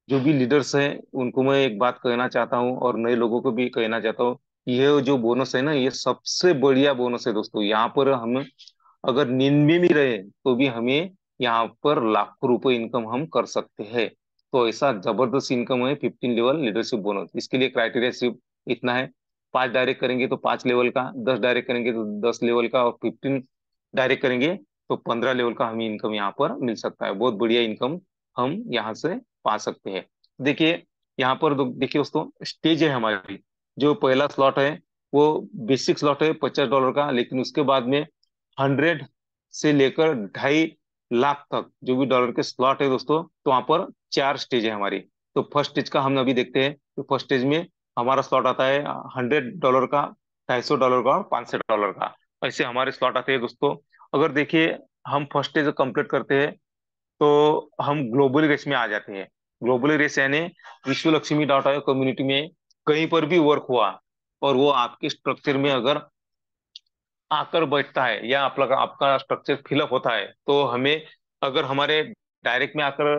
जो भी लीडर्स हैं उनको मैं एक बात कहना चाहता हूँ, और नए लोगों को भी कहना चाहता हूँ, ये जो बोनस है ना, ये सबसे बढ़िया बोनस है दोस्तों। यहाँ पर हम अगर नींद में भी रहे तो भी हमें यहाँ पर लाखों रुपए इनकम हम कर सकते हैं। तो ऐसा जबरदस्त इनकम है 15 लेवल लीडरशिप बोनस। इसके लिए क्राइटेरिया सिर्फ इतना है, 5 डायरेक्ट करेंगे तो 5 लेवल का, 10 डायरेक्ट करेंगे तो 10 लेवल का, और 15 डायरेक्ट करेंगे तो 15 लेवल का हमें इनकम यहाँ पर मिल सकता है। बहुत बढ़िया इनकम हम यहाँ से पा सकते हैं। देखिए यहाँ पर देखिए दोस्तों, स्टेज है हमारी। जो पहला स्लॉट है वो बेसिक स्लॉट है $50 का, लेकिन उसके बाद में 100 से लेकर 2.5 लाख तक जो भी डॉलर के स्लॉट है दोस्तों, तो वहां पर 4 स्टेज है हमारी। तो फर्स्ट स्टेज का हम अभी देखते हैं। तो फर्स्ट स्टेज में हमारा स्लॉट आता है $100 का, $250 का और $500 का। ऐसे हमारे स्लॉट आते हैं दोस्तों। अगर देखिए हम फर्स्ट स्टेज कंप्लीट करते हैं तो हम ग्लोबल रेस में आ जाते हैं। ग्लोबल रेस यानी विश्व लक्ष्मी डॉट आयो कम्युनिटी में कहीं पर भी वर्क हुआ और वो आपके स्ट्रक्चर में अगर आकर बैठता है या आपका आपका स्ट्रक्चर फिलअप होता है, तो हमें, अगर हमारे डायरेक्ट में आकर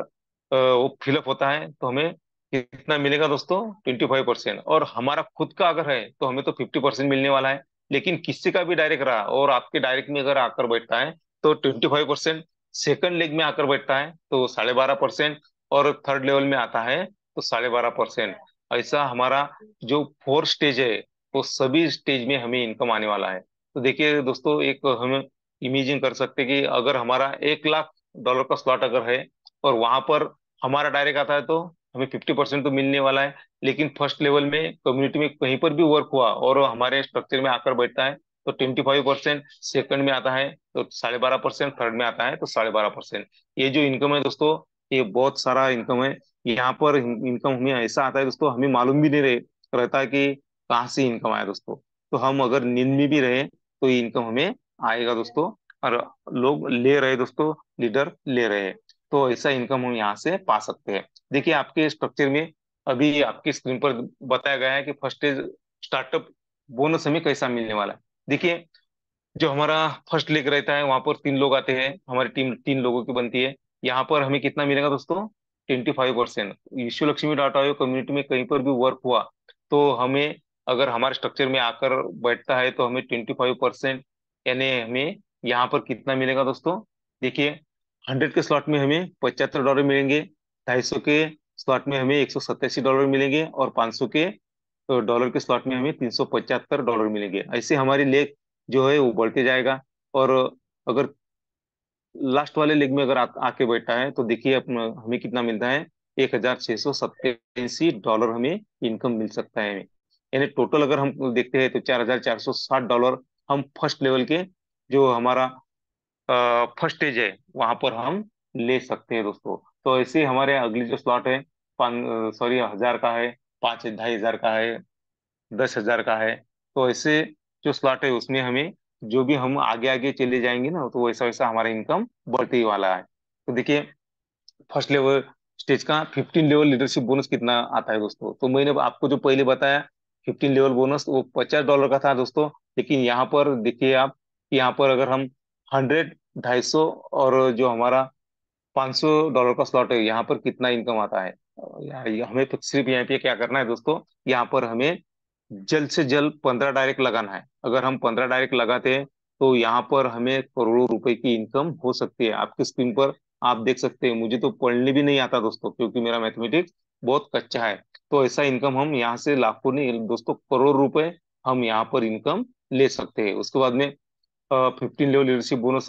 वो फिलअप होता है तो हमें कितना मिलेगा दोस्तों? 25%। और हमारा खुद का अगर है तो हमें तो 50% मिलने वाला है। लेकिन किसी का भी डायरेक्ट रहा और आपके डायरेक्ट में अगर आकर बैठता है तो 25%। सेकंड लेग में आकर बैठता है तो 12.5%। और थर्ड लेवल में आता है तो 12.5%। ऐसा हमारा जो फोर्थ स्टेज है वो सभी स्टेज में हमें इनकम आने वाला है। तो देखिए दोस्तों, एक हम इमेजिन कर सकते हैं कि अगर हमारा $1 लाख का स्लॉट अगर है और वहां पर हमारा डायरेक्ट आता है तो हमें 50% तो मिलने वाला है। लेकिन फर्स्ट लेवल में कम्युनिटी में कहीं पर भी वर्क हुआ और हमारे स्ट्रक्चर में आकर बैठता है तो 25%। सेकंड में आता है तो 12.5%। थर्ड में आता है तो 12.5%। ये जो इनकम है दोस्तों, ये बहुत सारा इनकम है। यहाँ पर इनकम हमें ऐसा आता है दोस्तों, हमें मालूम भी नहीं रहता है कि कहाँ से इनकम आया दोस्तों। तो हम अगर नींद में भी रहे तो ये इनकम हमें आएगा दोस्तों। और लोग ले रहे दोस्तों, लीडर ले रहे हैं, तो ऐसा इनकम हम यहाँ से पा सकते हैं। देखिए आपके स्ट्रक्चर में अभी आपकी स्क्रीन पर बताया गया है कि फर्स्ट इज स्टार्टअप बोनस हमें कैसा मिलने वाला है। देखिए जो हमारा फर्स्ट लेग रहता है वहां पर 3 लोग आते हैं, हमारी टीम 3 लोगों की बनती है। यहाँ पर हमें कितना मिलेगा दोस्तों? 25%। विश्व लक्ष्मी डॉट आयो कम्युनिटी में कहीं पर भी वर्क हुआ तो हमें, अगर हमारे स्ट्रक्चर में आकर बैठता है तो हमें 25%, यानी हमें यहाँ पर कितना मिलेगा दोस्तों? देखिए 100 के स्लॉट में हमें $75 मिलेंगे, 250 के स्लॉट में हमें $187 मिलेंगे, और 500 के डॉलर के स्लॉट में हमें $375 मिलेंगे। ऐसे हमारी लेग जो है वो बढ़ते जाएगा। और अगर लास्ट वाले लेग में अगर आके बैठा है तो देखिए अपना हमें कितना मिलता है? $1,687 हमें इनकम मिल सकता है। यानी टोटल अगर हम देखते हैं तो $4,460 हम फर्स्ट लेवल के, जो हमारा फर्स्ट स्टेज है, वहां पर हम ले सकते हैं दोस्तों। तो ऐसे हमारे अगली जो स्लॉट है, 1,000 का है, 5 2,500 का है, 10,000 का है। तो ऐसे जो स्लॉट है उसमें हमें, जो भी हम आगे आगे चले जाएंगे ना, तो वैसा वैसा हमारा इनकम बढ़ते ही वाला है। तो देखिए फर्स्ट लेवल स्टेज का 15 लेवल लीडरशिप बोनस कितना आता है दोस्तों? तो मैंने आपको जो पहले बताया 15 लेवल बोनस वो $50 का था दोस्तों। लेकिन यहाँ पर देखिए आप, यहाँ पर अगर हम 100, 250 और जो हमारा $500 का स्लॉट है, यहाँ पर कितना इनकम आता है? यार हमें तो सिर्फ यहाँ पे क्या करना है दोस्तों, यहाँ पर हमें जल्द से जल्द 15 डायरेक्ट लगाना है। अगर हम 15 डायरेक्ट लगाते हैं तो यहाँ पर हमें करोड़ों रुपए की इनकम हो सकती है। आपकी स्क्रीन पर आप देख सकते हैं, मुझे तो पढ़ने भी नहीं आता दोस्तों क्योंकि मेरा मैथमेटिक्स बहुत कच्चा है। तो ऐसा इनकम हम यहाँ से लाखों नहीं दोस्तों, करोड़ रुपए हम यहाँ पर इनकम ले सकते हैं। उसके बाद में 15 लेवल लीडरशिप बोनस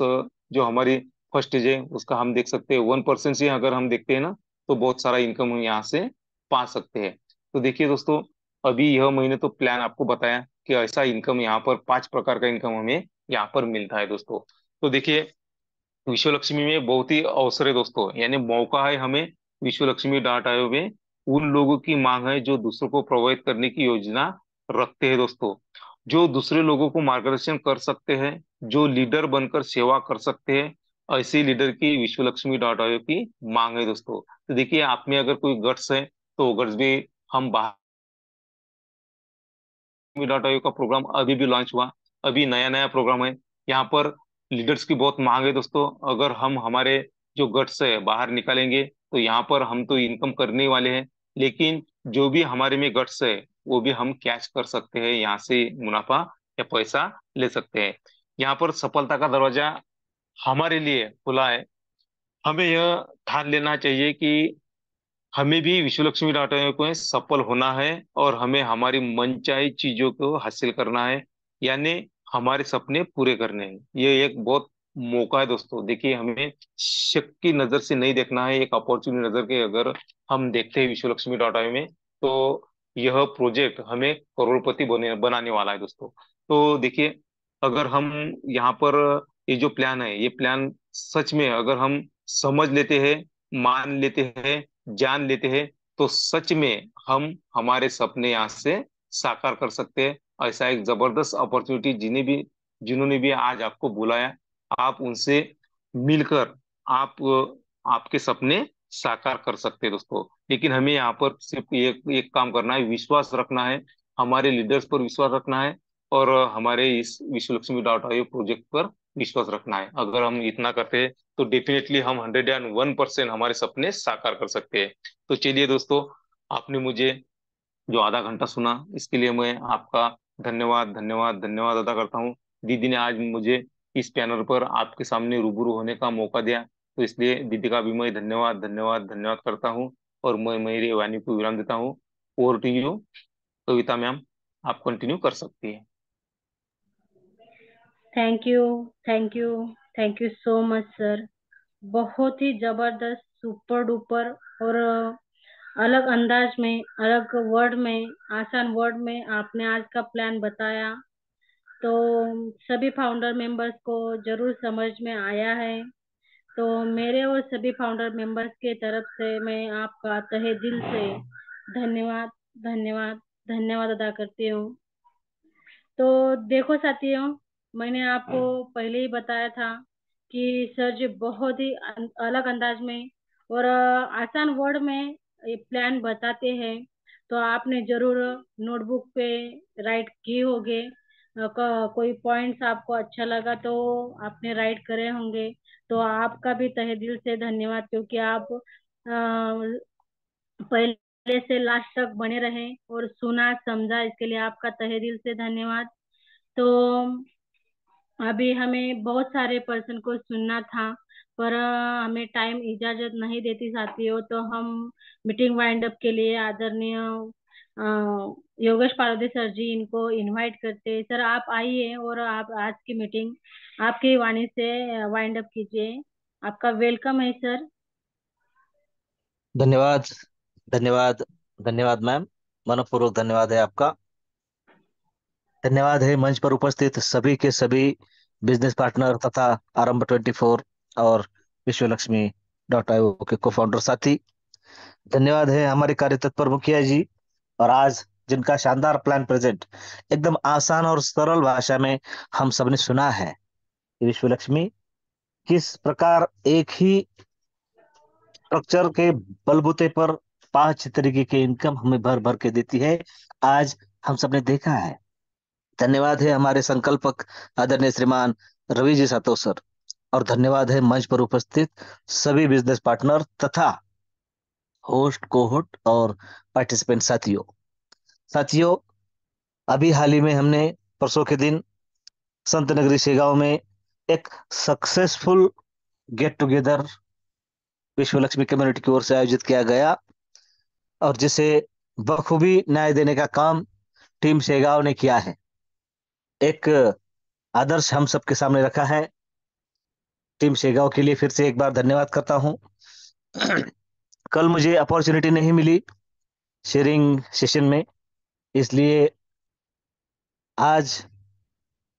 जो हमारी फर्स्ट स्टेज है उसका हम देख सकते हैं 1% से अगर हम देखते हैं ना, तो बहुत सारा इनकम हम यहाँ से पा सकते हैं। तो देखिए दोस्तों, अभी यह महीने तो प्लान आपको बताया कि ऐसा इनकम यहाँ पर 5 प्रकार का इनकम हमें यहाँ पर मिलता है दोस्तों। तो देखिए विश्व लक्ष्मी में बहुत ही अवसर है दोस्तों, यानी मौका है हमें। विश्व लक्ष्मी डॉट आयो में उन लोगों की मांग है जो दूसरों को प्रोवाइड करने की योजना रखते हैं दोस्तों, जो दूसरे लोगों को मार्गदर्शन कर सकते हैं, जो लीडर बनकर सेवा कर सकते हैं। ऐसे लीडर की विश्व लक्ष्मी डॉट आयो की मांग है दोस्तों। तो देखिए आप में अगर कोई गट्स है तो गट्स भी हम बाहर, डॉट आईओ का प्रोग्राम अभी भी लॉन्च हुआ, अभी नया नया प्रोग्राम है। यहाँ पर लीडर्स की बहुत मांग है दोस्तों। अगर हम हमारे जो गट्स है बाहर निकालेंगे तो यहाँ पर हम तो इनकम करने ही वाले हैं, लेकिन जो भी हमारे में गट्स है वो भी हम कैश कर सकते हैं, यहाँ से मुनाफा या पैसा ले सकते हैं। यहाँ पर सफलता का दरवाजा हमारे लिए खुला है। हमें यह ठान लेना चाहिए कि हमें भी विश्वलक्ष्मी डाटा को सफल होना है और हमें हमारी मनचाही चीजों को हासिल करना है, यानी हमारे सपने पूरे करने हैं। ये एक बहुत मौका है दोस्तों। देखिए, हमें शक की नजर से नहीं देखना है, एक अपॉर्चुनिटी नजर के अगर हम देखते हैं विश्वलक्ष्मी डाटा में, तो यह प्रोजेक्ट हमें करोड़पति बनाने वाला है दोस्तों। तो देखिए, अगर हम यहाँ पर ये जो प्लान है, ये प्लान सच में अगर हम समझ लेते हैं, मान लेते हैं, जान लेते हैं, तो सच में हम हमारे सपने यहाँ से साकार कर सकते हैं। ऐसा एक जबरदस्त अपॉर्चुनिटी जिन्होंने भी आज आपको बुलाया, आप उनसे मिलकर आप आपके सपने साकार कर सकते हैं दोस्तों। लेकिन हमें यहाँ पर सिर्फ एक एक काम करना है, विश्वास रखना है, हमारे लीडर्स पर विश्वास रखना है, और हमारे इस विश्वलक्ष्मी डॉट आईओ प्रोजेक्ट पर विश्वास रखना है। अगर हम इतना करते हैं तो डेफिनेटली हम 101% हमारे सपने साकार कर सकते हैं। तो चलिए दोस्तों, आपने मुझे जो आधा घंटा सुना, इसके लिए मैं आपका धन्यवाद धन्यवाद धन्यवाद अदा करता हूँ। दीदी ने आज मुझे इस पैनल पर आपके सामने रूबरू होने का मौका दिया, तो इसलिए दीदी का भी मैं धन्यवाद धन्यवाद धन्यवाद करता हूँ। और मैं मेरी वाणी को विराम देता हूँ। Over to you Kavita ma'am, आप कंटिन्यू कर सकती हैं। Thank you, thank you, thank you so much sir. बहुत ही जबरदस्त, सुपर डुपर और अलग अंदाज में, अलग वर्ड में, आसान वर्ड में आपने आज का प्लान बताया। तो सभी फाउंडर मेंबर्स को जरूर समझ में आया है। तो मेरे और सभी फाउंडर मेंबर्स के तरफ से मैं आपका तहे दिल से धन्यवाद, धन्यवाद, धन्यवाद अदा करती हूँ। तो देखो साथियों, मैंने आपको पहले ही बताया था कि सर जी बहुत ही अलग अंदाज में और आसान वर्ड में ये प्लान बताते हैं। तो आपने जरूर नोटबुक पे राइट किए होंगे। कोई पॉइंट्स आपको अच्छा लगा तो आपने राइट करे होंगे। तो आपका भी तहे दिल से धन्यवाद, क्योंकि आप पहले से लास्ट तक बने रहे और सुना समझा, इसके लिए आपका तहे दिल से धन्यवाद। तो अभी हमें बहुत सारे पर्सन को सुनना था, पर हमें टाइम इजाजत नहीं देती साथियों। तो हम मीटिंग वाइंड अप के लिए आदरणीय अ, योगेश पारदे सर जी इनको इनवाइट करते हैं। सर आप आइए और आप आज की मीटिंग आपकी वाणी से वाइंड अप कीजिए। आपका वेलकम है सर। धन्यवाद, धन्यवाद, धन्यवाद मैम। मनपूर्वक धन्यवाद है आपका। धन्यवाद है मंच पर उपस्थित सभी के सभी बिजनेस पार्टनर तथा आरंभ 24 और विश्व लक्ष्मी डॉट आईओ के को फाउंडर साथी। धन्यवाद है हमारे कार्य तत्पर मुखिया जी, और आज जिनका शानदार प्लान प्रेजेंट एकदम आसान और सरल भाषा में हम सबने सुना है कि विश्व लक्ष्मी किस प्रकार एक ही स्ट्रक्चर के बलबूते पर 5 तरीके के इनकम हमें भर भर के देती है। आज हम सबने देखा है। धन्यवाद है हमारे संकल्पक आदरणीय श्रीमान रवि जी सातो सर, और धन्यवाद है मंच पर उपस्थित सभी बिजनेस पार्टनर तथा होस्ट, कोहोस्ट और पार्टिसिपेंट साथियों। साथियों, अभी हाल ही में हमने परसों के दिन संत नगरी शेगांव में एक सक्सेसफुल गेट टुगेदर विश्व लक्ष्मी कम्युनिटी की ओर से आयोजित किया गया, और जिसे बखूबी न्याय देने का काम टीम शेगांव ने किया है। एक आदर्श हम सबके सामने रखा है। टीम शेगांव के लिए फिर से एक बार धन्यवाद करता हूं। कल मुझे अपॉर्चुनिटी नहीं मिली शेयरिंग सेशन में, इसलिए आज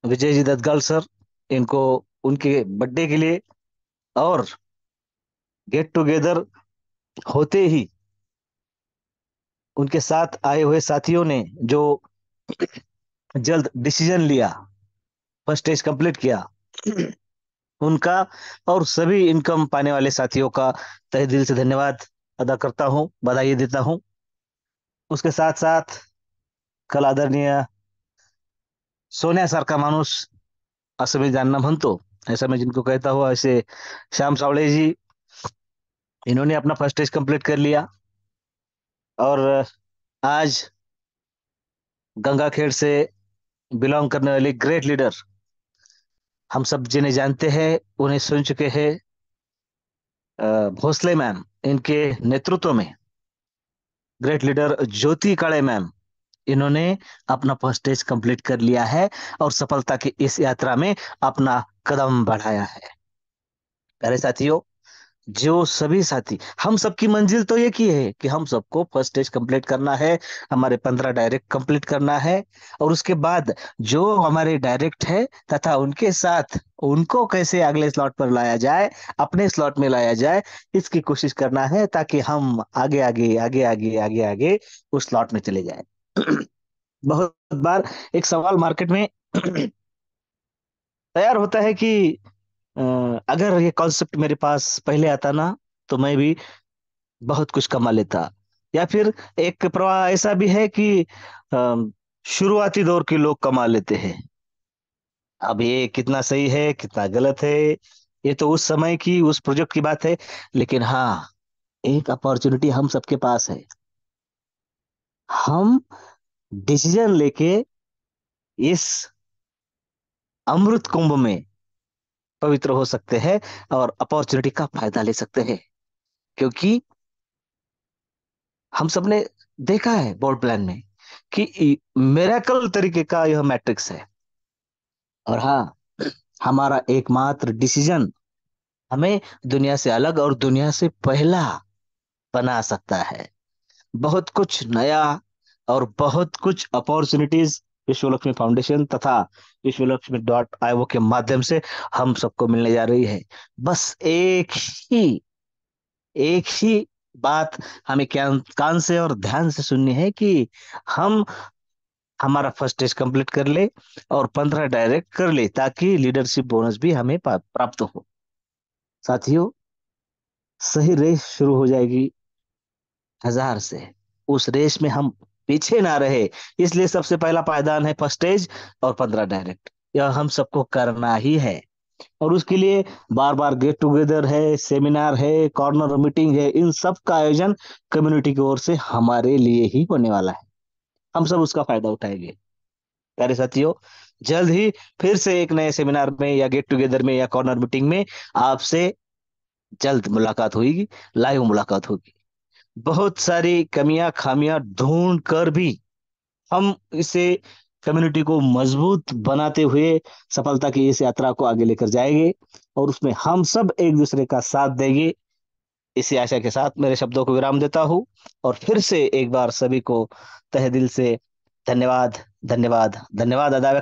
विजय जी दत्तगल सर इनको उनके बर्थडे के लिए और गेट टुगेदर होते ही उनके साथ आए हुए साथियों ने जो जल्द डिसीजन लिया, फर्स्ट स्टेज कंप्लीट किया, उनका और सभी इनकम पाने वाले साथियों का तहे दिल से धन्यवाद अदा करता हूं, बधाई देता हूं। उसके साथ साथ कल आदरणीय सोन्यासारखा माणूस असं मी ज्यांना म्हणतो, ऐसा मैं जिनको कहता हुआ, ऐसे श्याम सावड़े जी, इन्होंने अपना फर्स्ट स्टेज कंप्लीट कर लिया। और आज गंगाखेड़ से बिलोंग करने वाले ग्रेट लीडर हम सब जिन्हें जानते हैं, उन्हें सुन चुके हैं, भोसले मैम, इनके नेतृत्व में ग्रेट लीडर ज्योति काळे मैम, इन्होंने अपना फर्स्ट स्टेज कंप्लीट कर लिया है और सफलता की इस यात्रा में अपना कदम बढ़ाया है। प्यारे साथियों, जो सभी साथी, हम सबकी मंजिल तो एक ही है कि हम सबको फर्स्ट स्टेज कंप्लीट करना है, हमारे 15 डायरेक्ट कंप्लीट करना है, और उसके बाद जो हमारे डायरेक्ट है तथा उनके साथ उनको कैसे अगले स्लॉट पर लाया जाए, अपने स्लॉट में लाया जाए, इसकी कोशिश करना है ताकि हम आगे आगे आगे आगे आगे आगे उस स्लॉट में चले जाए। बहुत बार एक सवाल मार्केट में तैयार होता है कि अ, अगर ये कॉन्सेप्ट मेरे पास पहले आता ना तो मैं भी बहुत कुछ कमा लेता। या फिर एक प्रवाह ऐसा भी है कि शुरुआती दौर के लोग कमा लेते हैं। अब ये कितना सही है कितना गलत है, ये तो उस समय की उस प्रोजेक्ट की बात है। लेकिन हाँ, एक अपॉर्चुनिटी हम सबके पास है। हम डिसीजन लेके इस अमृत कुंभ में पवित्र हो सकते हैं और अपॉर्चुनिटी का फायदा ले सकते हैं। क्योंकि हम सबने देखा है बोर्ड प्लान में कि मेरेकल तरीके का यह मैट्रिक्स है। और हाँ, हमारा एकमात्र डिसीजन हमें दुनिया से अलग और दुनिया से पहला बना सकता है। बहुत कुछ नया और बहुत कुछ अपॉर्चुनिटीज विश्वलक्ष्मी फाउंडेशन तथा विश्वलक्ष्मी.io के माध्यम से हम सबको मिलने जा रही है। बस ही एक ही बात हमें कान से और ध्यान से सुननी है कि हम हमारा फर्स्ट स्टेज कंप्लीट कर ले और 15 डायरेक्ट कर ले ताकि लीडरशिप बोनस भी हमें प्राप्त हो। साथियों, सही रेस शुरू हो जाएगी 1000 से। उस रेस में हम पीछे ना रहे, इसलिए सबसे पहला पायदान है फर्स्ट स्टेज और 15 डायरेक्ट। यह हम सबको करना ही है। और उसके लिए बार बार गेट टुगेदर है, सेमिनार है, कॉर्नर मीटिंग है, इन सब का आयोजन कम्युनिटी की ओर से हमारे लिए ही होने वाला है। हम सब उसका फायदा उठाएंगे। प्यारे साथियों, जल्द ही फिर से एक नए सेमिनार में या गेट टुगेदर में या कॉर्नर मीटिंग में आपसे जल्द मुलाकात होगी, लाइव मुलाकात होगी। बहुत सारी कमियां खामियां ढूंढ कर भी हम इसे कम्युनिटी को मजबूत बनाते हुए सफलता की इस यात्रा को आगे लेकर जाएंगे और उसमें हम सब एक दूसरे का साथ देंगे। इसी आशा के साथ मेरे शब्दों को विराम देता हूं और फिर से एक बार सभी को तहे दिल से धन्यवाद धन्यवाद धन्यवाद अदा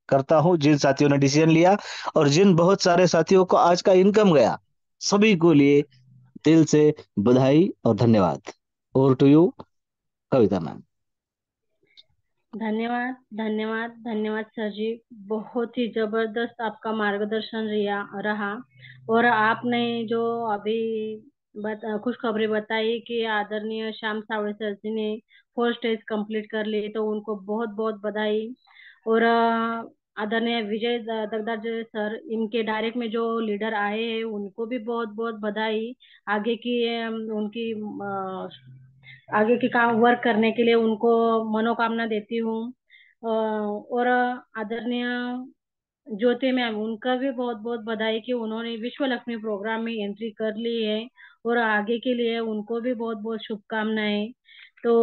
करता हूं, जिन साथियों ने डिसीजन लिया और जिन बहुत सारे साथियों को आज का इनकम गया, सभी को लिए दिल से बधाई और धन्यवाद। Over to you Kavita ma'am. धन्यवाद धन्यवाद धन्यवाद सर जी। बहुत ही जबरदस्त आपका मार्गदर्शन रहा। और आपने जो अभी खुशखबरी बताई कि आदरणीय श्याम सावळे सर जी ने 4 स्टेज कंप्लीट कर ली, तो उनको बहुत बहुत बधाई। और आदरणीय विजय दगदार जी सर, इनके डायरेक्ट में जो लीडर आए हैं उनको भी बहुत बहुत बधाई। आगे की उनकी आगे की काम वर्क करने के लिए उनको मनोकामना देती हूँ। और आदरणीय ज्योति मैम, उनका भी बहुत बहुत बधाई कि उन्होंने विश्व लक्ष्मी प्रोग्राम में एंट्री कर ली है, और आगे के लिए उनको भी बहुत बहुत शुभकामनाएं। तो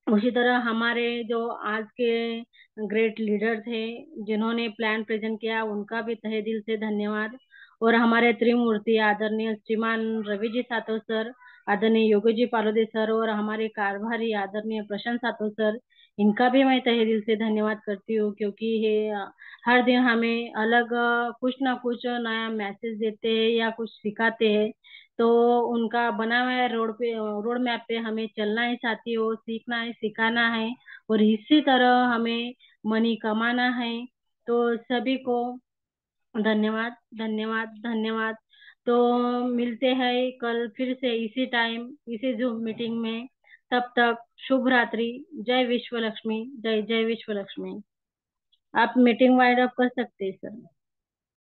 उसी तरह हमारे जो आज के ग्रेट लीडर थे जिन्होंने प्लान प्रेजेंट किया, उनका भी तहे दिल से धन्यवाद। और हमारे त्रिमूर्ति आदरणीय श्रीमान रवि जी सातव सर, आदरणीय योगी जी पालोदे सर, और हमारे कारभारी आदरणीय प्रशांत सातव सर, इनका भी मैं तहे दिल से धन्यवाद करती हूँ, क्योंकि ये हर दिन हमें अलग कुछ ना कुछ नया मैसेज देते हैं या कुछ सिखाते हैं। तो उनका बना हुआ रोड मैप पे हमें चलना है साथियों, सीखना है, सिखाना है, और इसी तरह हमें मनी कमाना है। तो सभी को धन्यवाद धन्यवाद धन्यवाद। तो मिलते हैं कल फिर से इसी टाइम इसी जूम मीटिंग में। तब तक शुभ रात्रि। जय विश्व लक्ष्मी, जय जय विश्व लक्ष्मी। आप मीटिंग वाइंड अप कर सकते हैं सर।